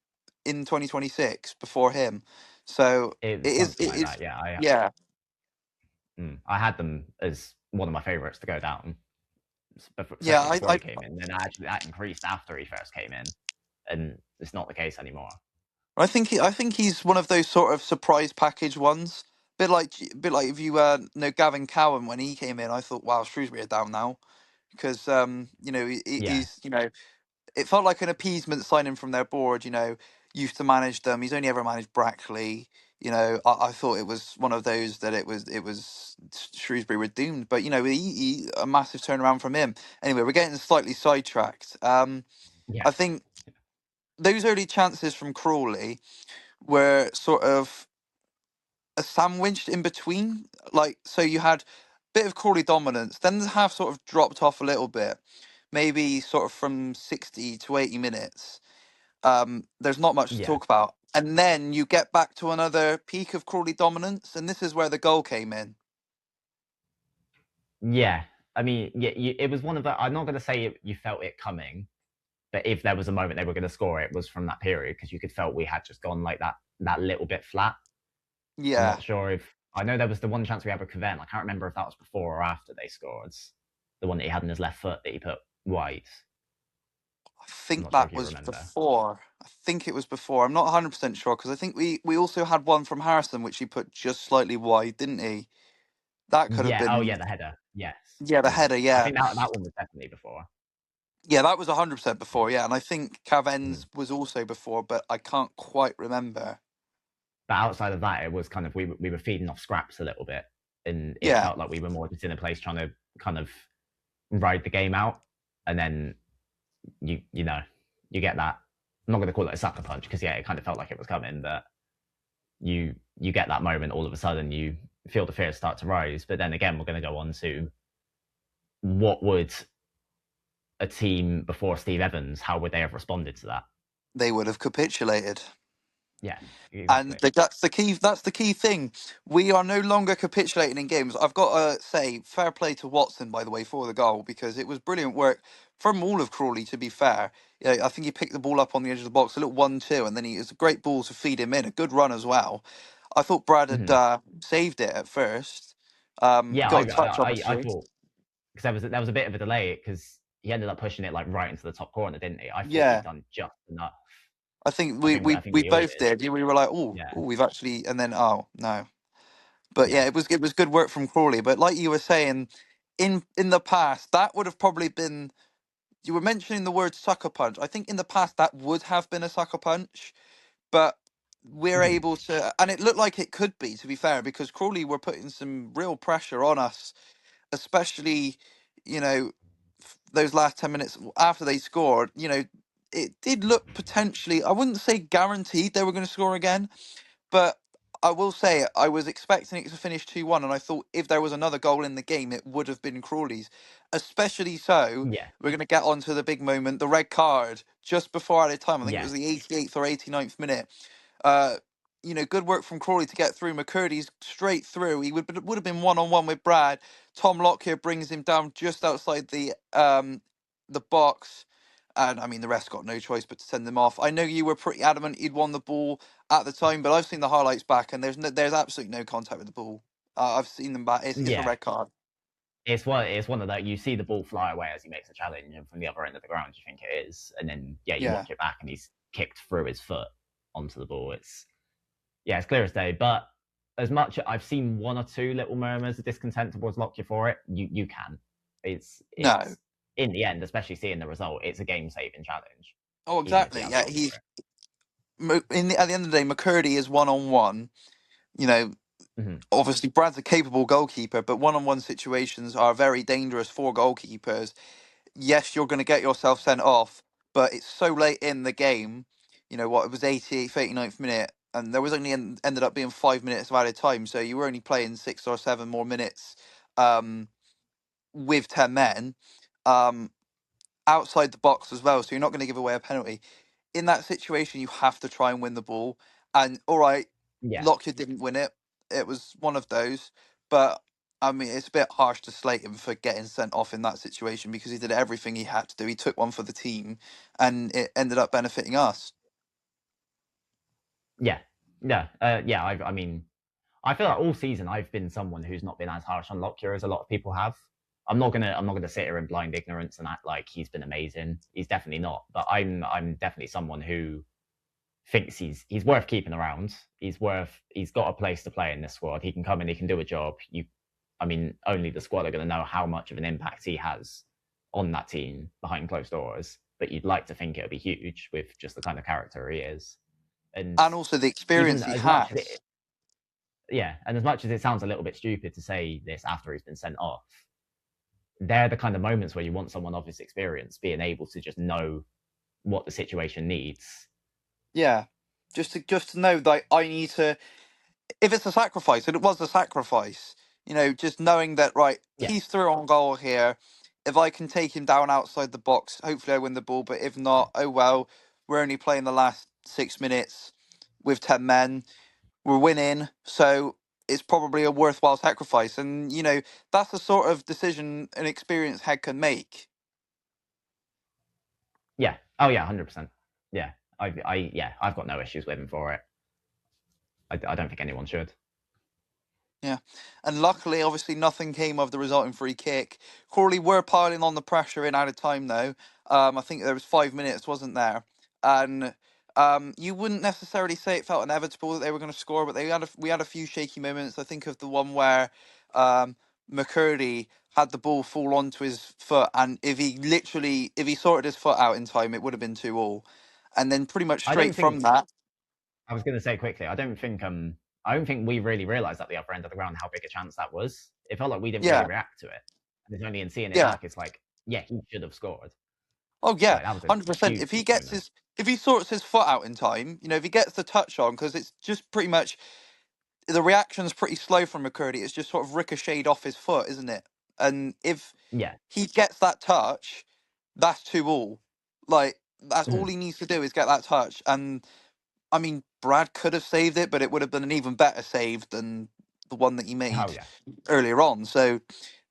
in 2026 before him. So It it was is, something it like is, that. Yeah, I yeah, I had them as one of my favourites to go down, yeah. certainly before he came in. Then actually that increased after he first came in, and it's not the case anymore. I think he's one of those sort of surprise package ones. Bit like if you know Gavin Cowan when he came in, I thought, wow, Shrewsbury are down now because Yeah, he's it felt like an appeasement signing from their board. Used to manage them. He's only ever managed Brackley. I thought it was one of those that it was Shrewsbury were doomed, but a massive turnaround from him. Anyway, we're getting slightly sidetracked. yeah. I think those early chances from Crawley were sort of sandwiched in between. Like, so you had bit of Crawley dominance. Then the half sort of dropped off a little bit, maybe sort of from 60 to 80 minutes. There's not much to Yeah, talk about. And then you get back to another peak of Crawley dominance, and this is where the goal came in. yeah. I mean, yeah, it was one of the. I'm not going to say you felt it coming, but if there was a moment they were going to score, it was from that period because you could felt we had just gone like that little bit flat. I'm Yeah, not sure if I know there was the one chance we had with Cavan. I can't remember if that was before or after they scored. The one that he had in his left foot that he put wide. I I'm think not sure that if you was remember. before. I think it was before. I'm not 100% sure because I think we also had one from Harrison, which he put just slightly wide, didn't he? That could have Yeah. Oh, been, yeah. The header. Yes. yeah, the Yeah. header, I yeah. think that one was definitely before. Yeah, that was 100% before, yeah. And I think Mhm. Caven's was also before, but I can't quite remember. But outside of that, it was kind of we were feeding off scraps a little bit, and it Yeah, felt like we were more just in a place trying to kind of ride the game out, and then you know you get that. I'm not going to call it a sucker punch because yeah, it kind of felt like it was coming, but you get that moment all of a sudden you feel the fears start to rise. But then again, we're going to go on to what would a team before Steve Evans, how would they have responded to that? they would have capitulated. Yeah, And exactly. that's the key. That's the key thing. We are no longer capitulating in games. I've got to say, fair play to Watson, by the way, for the goal because it was brilliant work from all of Crawley. To be fair, yeah, I think he picked the ball up on the edge of the box, a little 1-2, and then it was a great ball to feed him in. A good run as well. I thought Brad had Mm-hmm. saved it at first. Yeah, Got a touch, I obviously. thought because there was a bit of a delay because he ended up pushing it like right into the top corner, didn't he? I thought he'd Yeah, done just enough. I think I we think we, I we think we we all both did. did. We were like, oh, Yeah, we've actually, and then oh no. But yeah, yeah, it was good work from Crawley. But like you were saying, in the past, that would have probably been. You were mentioning the word sucker punch. I think in the past that would have been a sucker punch, but we're hmm, able to, and it looked like it could be, to be fair, because Crawley were putting some real pressure on us, especially, you know, those last 10 minutes after they scored. It did look potentially. I wouldn't say guaranteed they were going to score again, but I will say I was expecting it to finish 2-1, and I thought if there was another goal in the game, it would have been Crawley's. Especially so, yeah, we're going to get on to the big moment, the red card, just before added time. I think it yeah, was the 88th or 89th minute. Uh, good work from Crawley to get through. McCurdy's straight through. He would have been 1-on-1 with Brad. Tom Lockyer brings him down just outside the box. And I mean, the rest got no choice but to send them off. I know you were pretty adamant he'd won the ball at the time, but I've seen the highlights back, and there's absolutely no contact with the ball. I've seen them back. It's a yeah. red card. It's one of that you see the ball fly away as he makes a challenge, and from the other end of the ground you think it is, and then yeah, you Yeah. watch it back and he's kicked through his foot onto the ball. It's clear as day. But as much I've seen one or two little murmurs of discontent towards Lockyer for it, you can. No. It's in the end, especially seeing the result, it's a game saving challenge, Oh, even if he exactly. has Yeah. gone for it. At the end of the day, McCurdy is 1-on-1. You know, Mm-hmm. obviously Brad's a capable goalkeeper, but 1-on-1 situations are very dangerous for goalkeepers. Yes, you're going to get yourself sent off, but it's so late in the game. What, it was 88th, 89th minute, and there was only ended up being 5 minutes of added time, so you were only playing 6 or 7 more minutes um, with 10 men um, outside the box as well, so you're not going to give away a penalty. In that situation, you have to try and win the ball. And all right, Yeah, Lockyer didn't win it. It was one of those. But I mean, it's a bit harsh to slate him for getting sent off in that situation because he did everything he had to do. He took one for the team, and it ended up benefiting us. yeah, yeah. I mean, I feel like all season I've been someone who's not been as harsh on Lockyer as a lot of people have. I'm not gonna sit here in blind ignorance and act like he's been amazing. He's definitely not. But I'm definitely someone who thinks he's worth keeping around. He's got a place to play in this squad. He can come in, he can do a job. I mean, only the squad are going to know how much of an impact he has on that team behind closed doors. But you'd like to think it would be huge with just the kind of character he is. And And also the even experience he as much as has. it, yeah, and as much as it sounds a little bit stupid to say this after he's been sent off, they're the kind of moments where you want someone of his experience being able to just know what the situation needs. Yeah. Just to know that I need to, if it's a sacrifice, and it was a sacrifice, Just knowing that, right, Yeah. he's through on goal here. If I can take him down outside the box, hopefully I win the ball. But if not, oh well, we're only playing the last 6 minutes with 10 men. We're winning. So it's probably a worthwhile sacrifice. And, that's the sort of decision an experienced head can make. Yeah. Oh yeah, 100%. Yeah. I've got no issues with him for it. I don't think anyone should. Yeah. And luckily, obviously, nothing came of the resulting free kick. Crawley were piling on the pressure in out of time, though. I think there was 5 minutes, wasn't there? And you wouldn't necessarily say it felt inevitable that they were going to score, but we had a few shaky moments. I think of the one where McCurdy had the ball fall onto his foot, and if he sorted his foot out in time, it would have been 2-2. And then pretty much I don't straight from think that, I was going to say quickly. I don't think we really realised at the upper end of the ground how big a chance that was. It felt like we didn't really yeah, react to it. And it's only in seeing it yeah. back, it's like, yeah, he should have scored. Oh yeah, Like that was a 100%. huge moment. If he sorts his foot out in time, if he gets the touch on, because it's just pretty much the reaction's pretty slow from McCurdy. It's just sort of ricocheted off his foot, isn't it? And if Yeah. he gets that touch, that's 2-2. Like that's all Mhm. he needs to do is get that touch. And I mean, Brad could have saved it, but it would have been an even better save than the one that he Oh made yeah. earlier on. So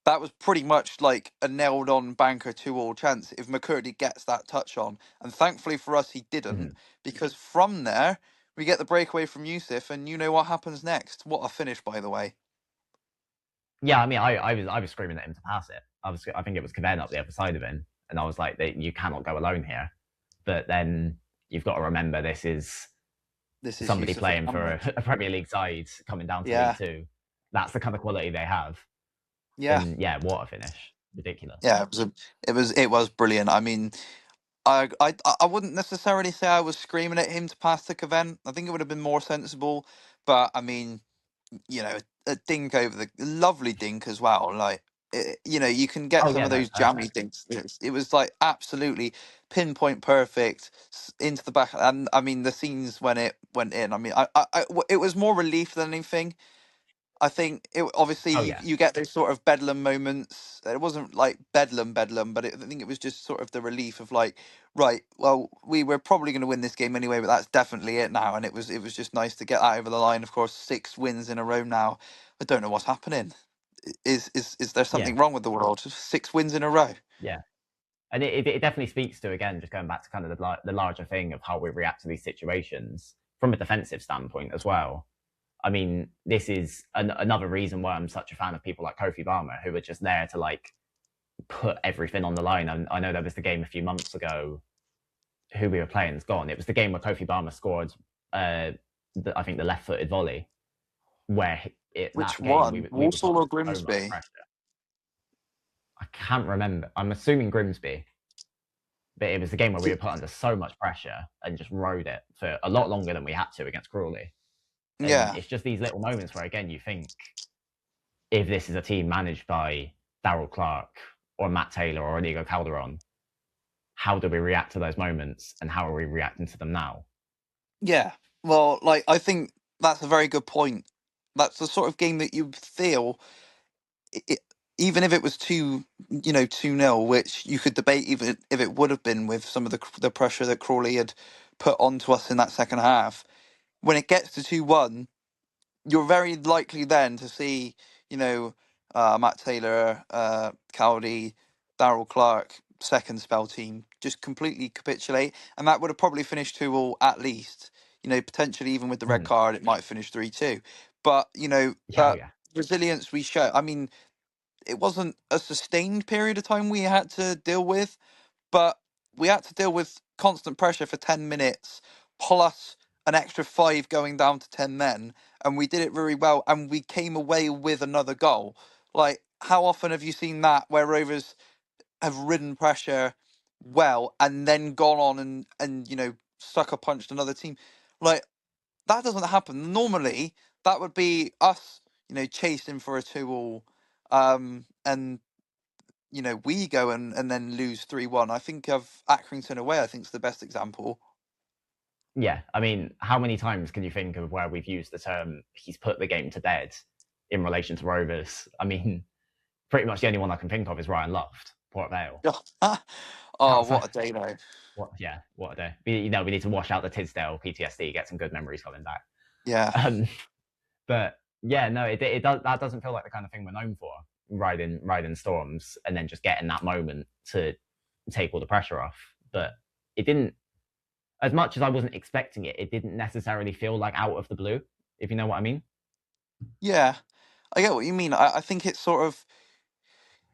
that was pretty much like a nailed on banker 2-2 chance if McCurdy gets that touch on. And thankfully for us, he didn't, Mhm. because from there, we get the breakaway from Yusuf, and you know what happens next. What a finish, by the way. Yeah, I mean, I was screaming at him to pass it. I think it was Cavan up the other side of him, and I was like, you cannot go alone here. But then you've got to remember this is This is somebody Yusuf playing for Ibrahimovic. a Premier League side coming down to League Yeah, Two. That's the kind of quality they have. yeah, And yeah, what a finish! Ridiculous. yeah. It was brilliant. I mean, I wouldn't necessarily say I was screaming at him to pass to Cavan. I think it would have been more sensible. But I mean, a dink over the lovely dink as well. Like, you can get Oh some yeah, of no, those jammy perfect. dinks. It was like absolutely pinpoint perfect into the back. And I mean, the scenes when it went in. I mean, it was more relief than anything. I think it obviously Oh you, yeah, you get those sort of bedlam moments. It wasn't like bedlam, but I think it was just sort of the relief of like, right, well, we were probably going to win this game anyway, but that's definitely it now. And it was just nice to get that over the line. Of course, 6 wins in a row now. I don't know what's happening. Is there yeah, something wrong with the world? 6 wins in a row. yeah. And it definitely speaks to, again, just going back to kind of the larger thing of how we react to these situations from a defensive standpoint as well. I mean, this is another reason why I'm such a fan of people like Kofi Balmer, who are just there to like put everything on the line. And I know there was the game a few months ago, who we were playing is gone. It was the game where Kofi Balmer scored, I think, the left-footed volley, where Which that game one? we were put Walsall or under so much Grimsby? pressure. I can't remember. I'm assuming Grimsby, but it was the game where we were put under so much pressure and just rode it for a lot longer than we had to against Crawley. And Yeah, it's just these little moments where, again, you think if this is a team managed by Darryl Clark or Matt Taylor or Inigo Calderon, how do we react to those moments and how are we reacting to them now? yeah. Well, like I think that's a very good point. That's the sort of game that you feel it, even if it was 2-0, which you could debate even if it would have been with some of the pressure that Crawley had put onto us in that second half. When it gets to 2-1, you're very likely then to see, you know, Matt Taylor, Cowdy, Darryl Clark, second spell team just completely capitulate, and that would have probably finished 2-2 at least. Potentially even with the red Mhm. card, it might finish 3-2. But Yeah, oh that yeah, resilience we show. I mean, it wasn't a sustained period of time we had to deal with, but we had to deal with constant pressure for 10 minutes, plus an extra five going down to 10 men. And we did it very well. And we came away with another goal. Like, how often have you seen that where Rovers have ridden pressure well and then gone on and sucker punched another team? Like, that doesn't happen. Normally, that would be us, chasing for a 2-2. And we go and then lose 3-1. I think of Accrington away, I think is the best example. yeah. I mean, how many times can you think of where we've used the term "he's put the game to bed"? in relation to Rovers. I mean, pretty much the only one I can think of is Ryan Loft, Port Vale. Oh, Outside, what a day though. what a day. We need to wash out the Tisdale PTSD, get some good memories coming back. Yeah. But yeah, no, it does. That doesn't feel like the kind of thing we're known for, riding storms and then just getting that moment to take all the pressure off. But it didn't. As much as I wasn't expecting it, it didn't necessarily feel like out of the blue. If you know what I mean. Yeah. I get what you mean. I think it's sort of,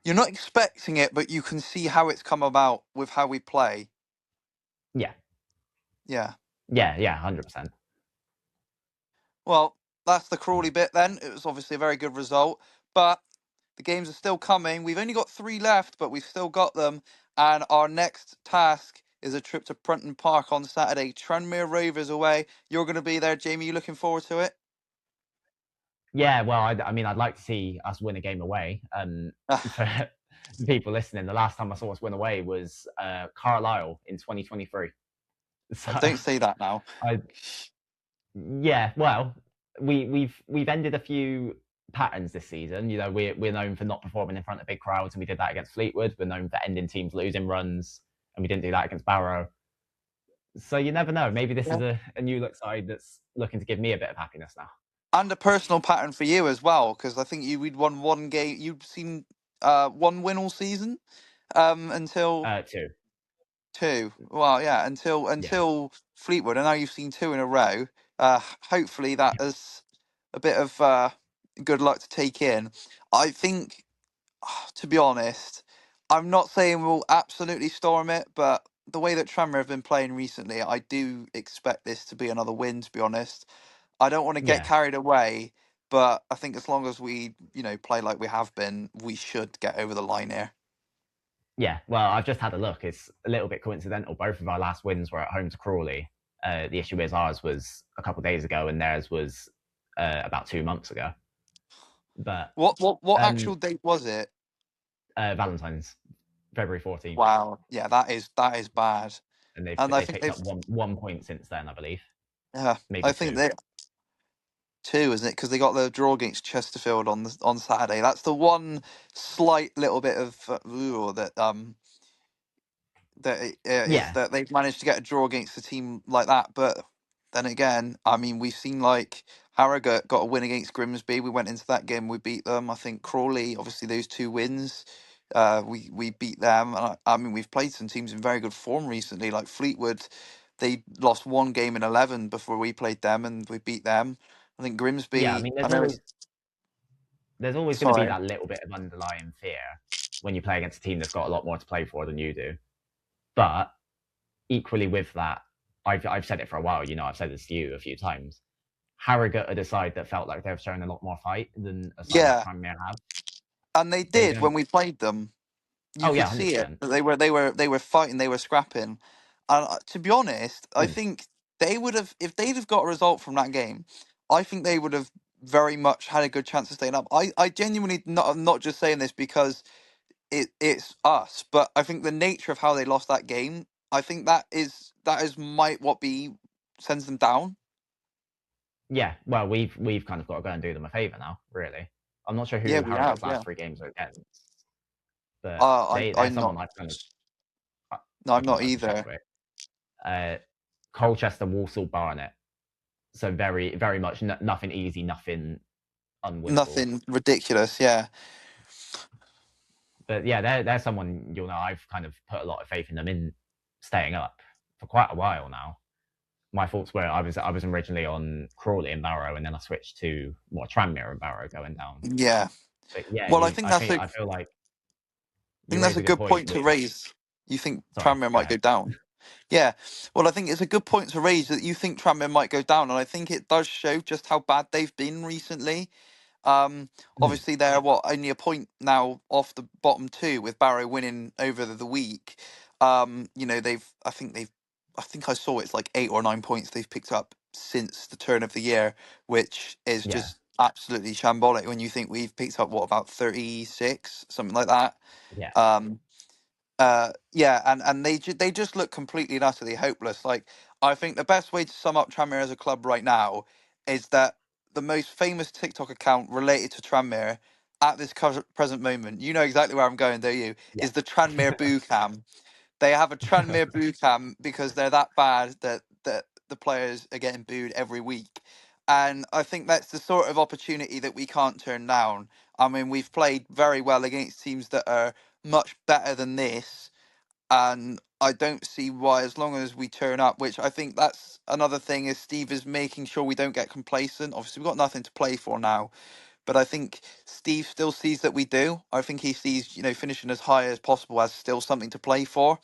you're not expecting it, but you can see how it's come about with how we play. Yeah, Yeah. yeah, 100%. Well, that's the Crawley bit then. It was obviously a very good result, but the games are still coming. We've only got 3 left, but we've still got them. And our next task is a trip to Prunton Park on Saturday. Tranmere Rovers away. You're going to be there, Jamie. You looking forward to it? Yeah, well, I mean, I'd like to see us win a game away. For people listening, the last time I saw us win away was Carlisle in 2023. So Don't say that now. I yeah, well, we've ended a few patterns this season. You know, we're known for not performing in front of big crowds, and we did that against Fleetwood. We're known for ending teams losing runs, and we didn't do that against Barrow. So you never know. Maybe this Yeah. is a new look side that's looking to give me a bit of happiness now. And a personal pattern for you as well, because I think we'd won 1 game. You'd seen 1 win all season until Two. 2. Well, yeah, until Yeah. Fleetwood, and now you've seen 2 in a row. Hopefully that Yeah. is a bit of good luck to take in. I think, to be honest, I'm not saying we'll absolutely storm it, but the way that Tranmere have been playing recently, I do expect this to be another win. To be honest, I don't want to get Yeah. carried away, but I think as long as we, play like we have been, we should get over the line here. Yeah, well, I've just had a look. It's a little bit coincidental. Both of our last wins were at home to Crawley. The issue is ours was a couple of days ago, and theirs was about 2 months ago. But What um, actual date was it? Valentine's, February 14th, Wow, yeah, that is bad, and and I they think picked they've, up one point since then, I believe, yeah, maybe I think two. they 2, isn't it? Because they got the draw against Chesterfield on Saturday. That's the one slight little bit of is Yeah, that they've managed to get a draw against a team like that. But then again, I mean, we've seen like Harrogate got a win against Grimsby. We went into that game, we beat them. I think Crawley, obviously those 2 wins, we beat them. And I mean, we've played some teams in very good form recently, like Fleetwood. They lost 1 game in 11 before we played them, and we beat them. I think yeah. I Grimsby. mean, I know it's there's always going to be sorry. that little bit of underlying fear when you play against a team that's got a lot more to play for than you do. But equally with that, I've said it for a while. You know, I've said this to you a few times. Harrogate are the side that felt like they've shown a lot more fight than a side like Yeah, Tranmere have. and they They did when don't. we played them. You Oh yeah, could hundred see it. percent. They were fighting. They were scrapping. And to be honest, I Hmm. think they would have, if they'd have got a result from that game. I think they would have very much had a good chance of staying up. I genuinely not. I'm not just saying this because it's us, but I think the nature of how they lost that game. I think that is might what be sends them down. Yeah, well, we've kind of got to go and do them a favour now. Really, I'm not sure Yeah, who we have. Harrogate's Yeah. last 3 games are against, but they're I'm someone not. I've kind of No, I I'm can not double check either. quick. Uh, Colchester, Walsall, Barnet. So very much nothing easy, nothing unwinnable. Nothing ridiculous. Yeah. But yeah, they're someone you'll know. I've kind of put a lot of faith in them in staying up for quite a while now. My thoughts were I was originally on Crawley and Barrow, and then I switched to more Tranmere and Barrow going down. Yeah. But yeah, Well, I think that's a I feel like you think that's raise a a good good point point to with. raise. You think Sorry, Tranmere go might ahead. go down? Yeah. Well, I think it's a good point to raise that you think Tranmere might go down, and I think it does show just how bad they've been recently. Mhm. Obviously they're only a point now off the bottom 2 with Barrow winning over the week. I think I saw it's like 8 or 9 points they've picked up since the turn of the year, which is Yeah, just absolutely shambolic when you think we've picked up what, about 36, something like that. yeah, Um, yeah, and they just look completely and utterly hopeless. Like, I think the best way to sum up Tranmere as a club right now is that the most famous TikTok account related to Tranmere at this present moment. You know exactly where I'm going, don't you? Yeah. Is the Tranmere Boo Cam. They have a Tranmere Boo Cam because they're that bad that the players are getting booed every week. And I think that's the sort of opportunity that we can't turn down. I mean, we've played very well against teams that are much better than this, and I don't see why, as long as we turn up, which I think that's another thing, is Steve is making sure we don't get complacent. Obviously, we've got nothing to play for now, but I think Steve still sees that we do. I think he sees, finishing as high as possible as still something to play for,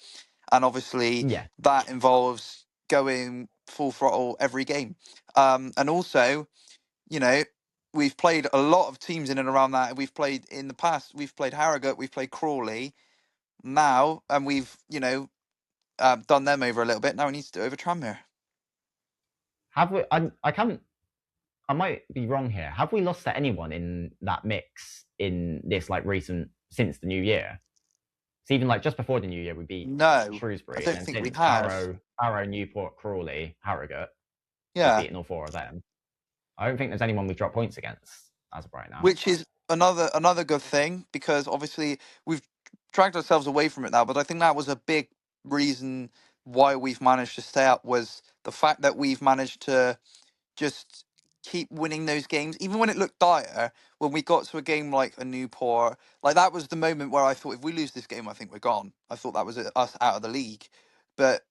and obviously Yeah. that involves going full throttle every game. And also, you know, we've played a lot of teams in and around that. We've played in the past. We've played Harrogate. We've played Crawley now, and we've done them over a little bit. Now we need to do it over Tranmere. Have we? I can't. I might be wrong here. Have we lost to anyone in that mix in this like recent since the new year? So even like just before the new year, we beat No, I Shrewsbury, and don't then think we since have. Barrow, Newport, Crawley, Harrogate, we've Yeah, beaten all four of them. I don't think there's anyone we've dropped points against as of right now. which is another good thing, because obviously we've dragged ourselves away from it now. But I think that was a big reason why we've managed to stay up, was the fact that we've managed to just keep winning those games, even when it looked dire. When we got to a game like a Newport, like that was the moment where I thought, if we lose this game, I think we're gone. I thought that was us out of the league. But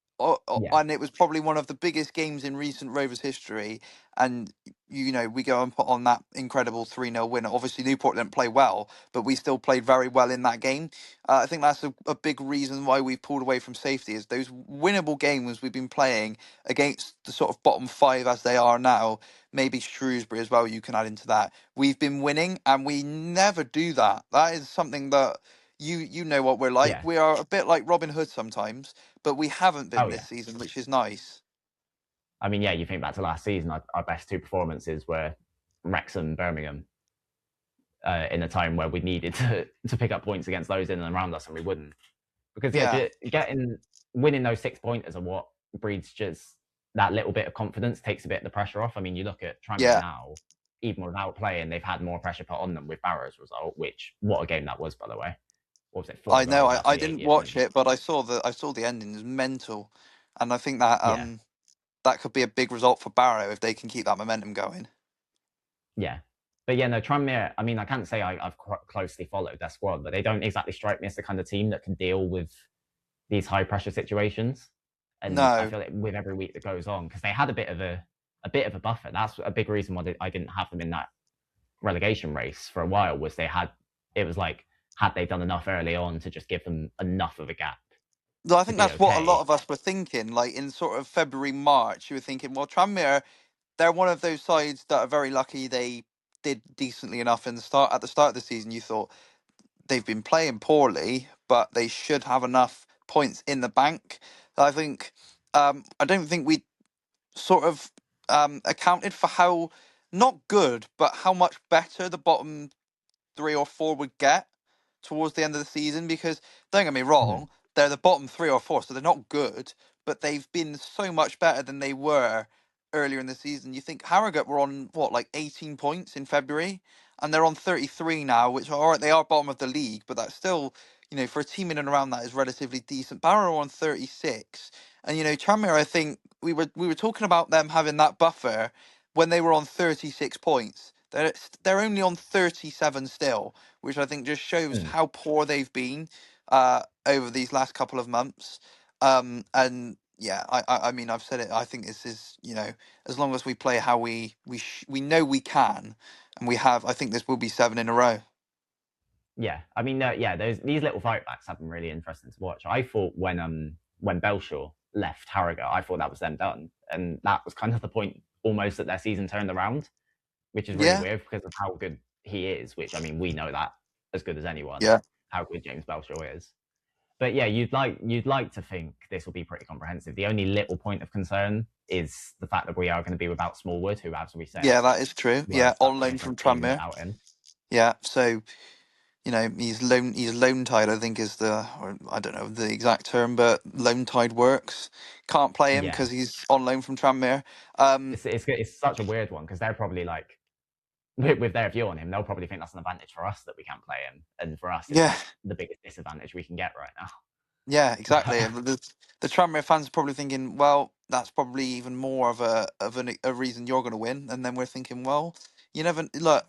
Yeah, and it was probably one of the biggest games in recent Rovers history. And we go and put on that incredible 3-0 win. Obviously, Newport didn't play well, but we still played very well in that game. I think that's a big reason why we've pulled away from safety, is those winnable games we've been playing against the sort of bottom five as they are now. Maybe Shrewsbury as well, you can add into that. We've been winning, and we never do that. That is something that you know what we're like. yeah, We are a bit like Robin Hood sometimes, but we haven't been oh this yeah. season, which is nice. I mean, yeah, you think back to last season, our best two performances were Wrexham, Birmingham, in a time where we needed to pick up points against those in and around us, and we wouldn't. Because Yeah, winning those 6 pointers are what breeds just that little bit of confidence, takes a bit of the pressure off. I mean, you look at Tranmere yeah. now, even without playing, they've had more pressure put on them with Barrow's result, which what a game that was, by the way. What was it, four I know. goals I, after I the didn't 80th watch minute? it, but I saw the ending. It's mental, and I think that Yeah, that could be a big result for Barrow if they can keep that momentum going. yeah. But yeah, no, Tranmere, I mean, I can't say I've closely followed their squad, but they don't exactly strike me as the kind of team that can deal with these high pressure situations. And I No, feel like with every week that goes on, because they had a bit of a buffer. That's a big reason why I didn't have them in that relegation race for a while. Was it was like, had they done enough early on to just give them enough of a gap no, I to think be that's what a lot okay? of us were thinking. Like in sort of February, March, you were thinking, well, Tranmere, they're one of those sides that are very lucky they did decently enough at the start of the season. You thought they've been playing poorly, but they should have enough points in the bank. I think I don't think we sort of accounted for how not good, but how much better the bottom 3 or 4 would get towards the end of the season. Because don't get me Mhm. wrong, they're the bottom 3 or 4, so they're not good, but they've been so much better than they were earlier in the season. You think Harrogate were on what, like 18 points in February, and they're on 33 now, which are all right. They are bottom of the league, but that's still, for a team in and around that, is relatively decent. Barrow on 36, and Tranmere. I think we were talking about them having that buffer when they were on 36 points. They're only on 37 still, which I think just shows Mm. how poor they've been over these last couple of months. And yeah, I mean, I've said it. I think this is, as long as we play how we know we can, and we have, I think this will be 7 in a row. Yeah, I mean, yeah, these little fight backs have been really interesting to watch. I thought when Belshaw left Harrogate, I thought that was them done, and that was kind of the point almost that their season turned around, which is really Yeah, weird because of how good he is. Which I mean, we know that as good as anyone yeah, how good James Belshaw is. But yeah, you'd like to think this will be pretty comprehensive. The only little point of concern is the fact that we are going to be without Smallwood, who, as we said, yeah. That is true. were Yeah, such on a loan from different team Tranmere. without him. Yeah, so he's loan tied, I think is or I don't know the exact term, but loan tied works. Can't play him Yeah, because he's on loan from Tranmere. Um, it's such a weird one because they're probably like with their view on him, they'll probably think that's an advantage for us that we can't play him, and for us, Yeah, it's the biggest disadvantage we can get right yeah, exactly. now. The Tranmere fans are probably thinking, well, that's probably even more of a reason you're going to win. And then we're thinking, well, you never look.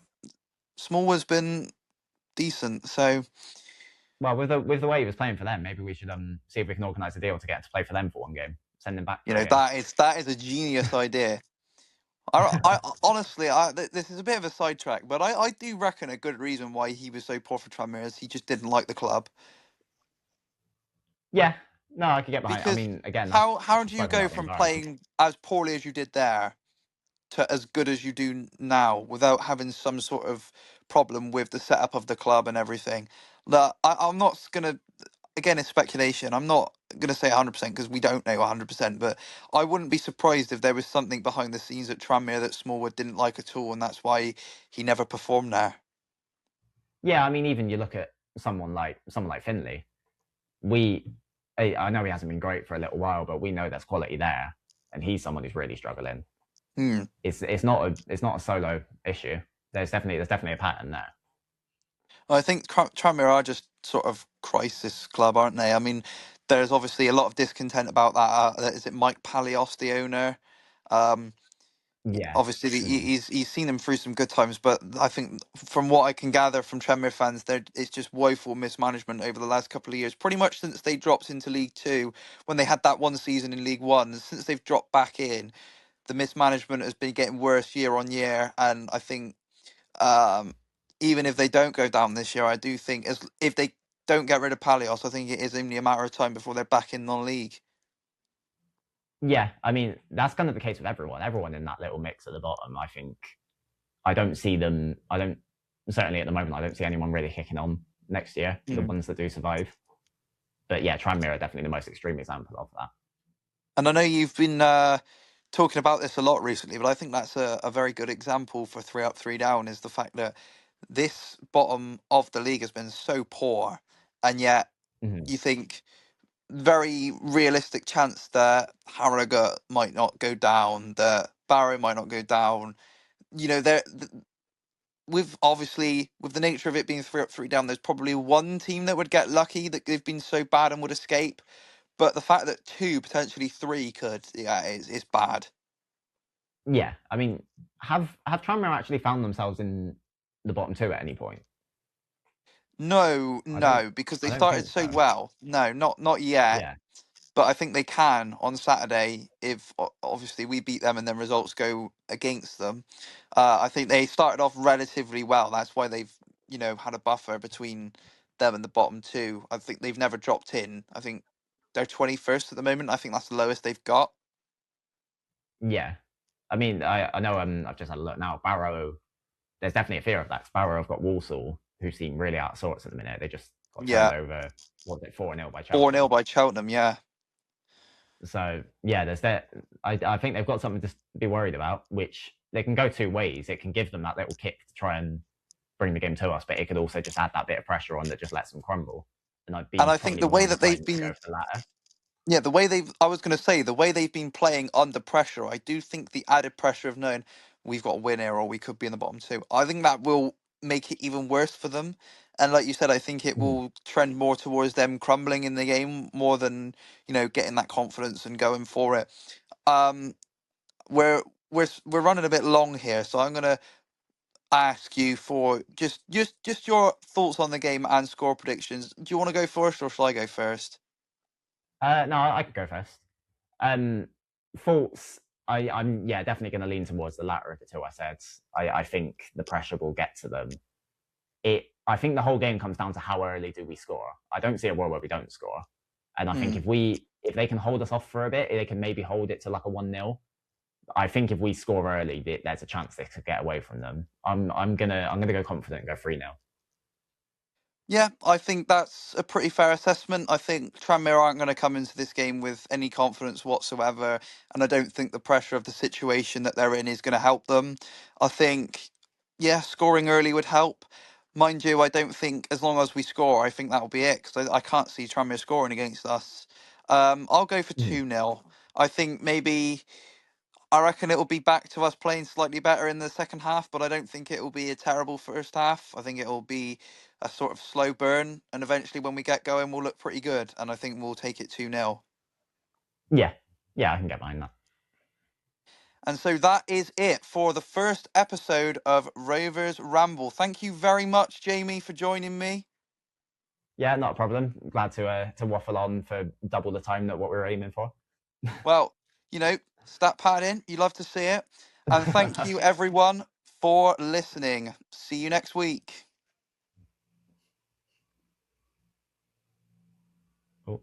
Small has been decent, so Well, with the way he was playing for them, maybe we should see if we can organise a deal to get him to play for them for one game. Send him back you for a know game. that is a genius idea. Honestly, this is a bit of a sidetrack, but I do reckon a good reason why he was so poor for Tranmere is he just didn't like the club. Yeah, no, I could get behind. I Because mean, again, that's how do you spoken go about the from environment. playing as poorly as you did there to as good as you do now without having some sort of problem with the setup of the club and everything? That I'm not gonna. Again, it's speculation. I'm not gonna say 100% because we don't know 100%. But I wouldn't be surprised if there was something behind the scenes at Tranmere that Smallwood didn't like at all, and that's why he never performed there. Yeah, I mean, even you look at someone like Finley. We, I know he hasn't been great for a little while, but we know there's quality there, and he's someone who's really struggling. Hmm. It's not a solo issue. There's definitely a pattern there. I think Tranmere are just sort of crisis club, aren't they? I mean, there's obviously a lot of discontent about that. Is it Mike Palios, the owner? Um, Yeah. Obviously, Mm. he's seen them through some good times, but I think from what I can gather from Tranmere fans, it's just woeful mismanagement over the last couple of years. Pretty much since they dropped into League Two, when they had that one season in League One, since they've dropped back in, the mismanagement has been getting worse year on year, and I think um, even if they don't go down this year, I do think as if they don't get rid of Palios, I think it is only a matter of time before they're back in non-league. Yeah, I mean that's kind of the case with everyone. Everyone in that little mix at the bottom. I think I don't see them. I don't certainly at the moment. I don't see anyone really kicking on next year. The Mm. ones that do survive. But yeah, Tranmere are definitely the most extreme example of that. And I know you've been talking about this a lot recently, but I think that's a very good example for 3 up, 3 down. Is the fact that this bottom of the league has been so poor, and yet Mhm. you think very realistic chance that Harrogate might not go down, that Barrow might not go down. You know, with obviously with the nature of it being 3 up, 3 down, there's probably one team that would get lucky that they've been so bad and would escape. But the fact that two, potentially three, could, yeah, is bad. Yeah, I mean, have Tranmere actually found themselves in the bottom two at any point? No, I don't. no, because they I don't started think so so. well. No, not yet. Yeah, But I think they can on Saturday if obviously we beat them and then results go against them. I think they started off relatively well. That's why they've had a buffer between them and the bottom two. I think they've never dropped in. I think they're 21st at the moment. I think that's the lowest they've got. yeah. I mean, I know. I've just had a look now. Barrow. There's definitely a fear of that. 'Cause Barrow have got Walsall, who seem really out of sorts at the minute. They just got turned Yeah, over. Was it 4-0 by 4-0 Cheltenham? by Cheltenham. Yeah. So yeah, there's that. I think they've got something to be worried about, which they can go two ways. It can give them that little kick to try and bring the game to us, but it could also just add that bit of pressure on that just lets them crumble. And I'd And be I think probably the more way that they've inclined to go been for the latter. Yeah, I was going to say, the way they've been playing under pressure, I do think the added pressure of knowing we've got a win here or we could be in the bottom two, I think that will make it even worse for them. And like you said, I think it Mhm. will trend more towards them crumbling in the game more than, getting that confidence and going for it. Um, we're running a bit long here, so I'm going to ask you for just your thoughts on the game and score predictions. Do you want to go first or shall I go first? No, I could go first. Um, Faults. I'm yeah definitely going to lean towards the latter of the two I said. I think the pressure will get to them. I think the whole game comes down to how early do we score. I don't see a world where we don't score, and I think Hmm. if they can hold us off for a bit, they can maybe hold it to like a 1-0. I think if we score early, there's a chance they could get away from them. I'm gonna go confident and go 3-0. Yeah, I think that's a pretty fair assessment. I think Tranmere aren't going to come into this game with any confidence whatsoever, and I don't think the pressure of the situation that they're in is going to help them. I think, yeah, scoring early would help. Mind you, I don't think as long as we score, I think that'll be it because I can't see Tranmere scoring against us. I'll go for Mhm. 2-0. I think maybe. I reckon it will be back to us playing slightly better in the second half, but I don't think it will be a terrible first half. I think it will be a sort of slow burn, and eventually when we get going, we'll look pretty good, and I think we'll take it 2-0. Yeah, I can get behind that. And so that is it for the first episode of Rovers Ramble. Thank you very much, Jaimie, for joining me. Yeah, not a problem. Glad to waffle on for double the time that what we were aiming for. Well, stat padding, you love to see it. And thank you, everyone, for listening. See you next week. Cool.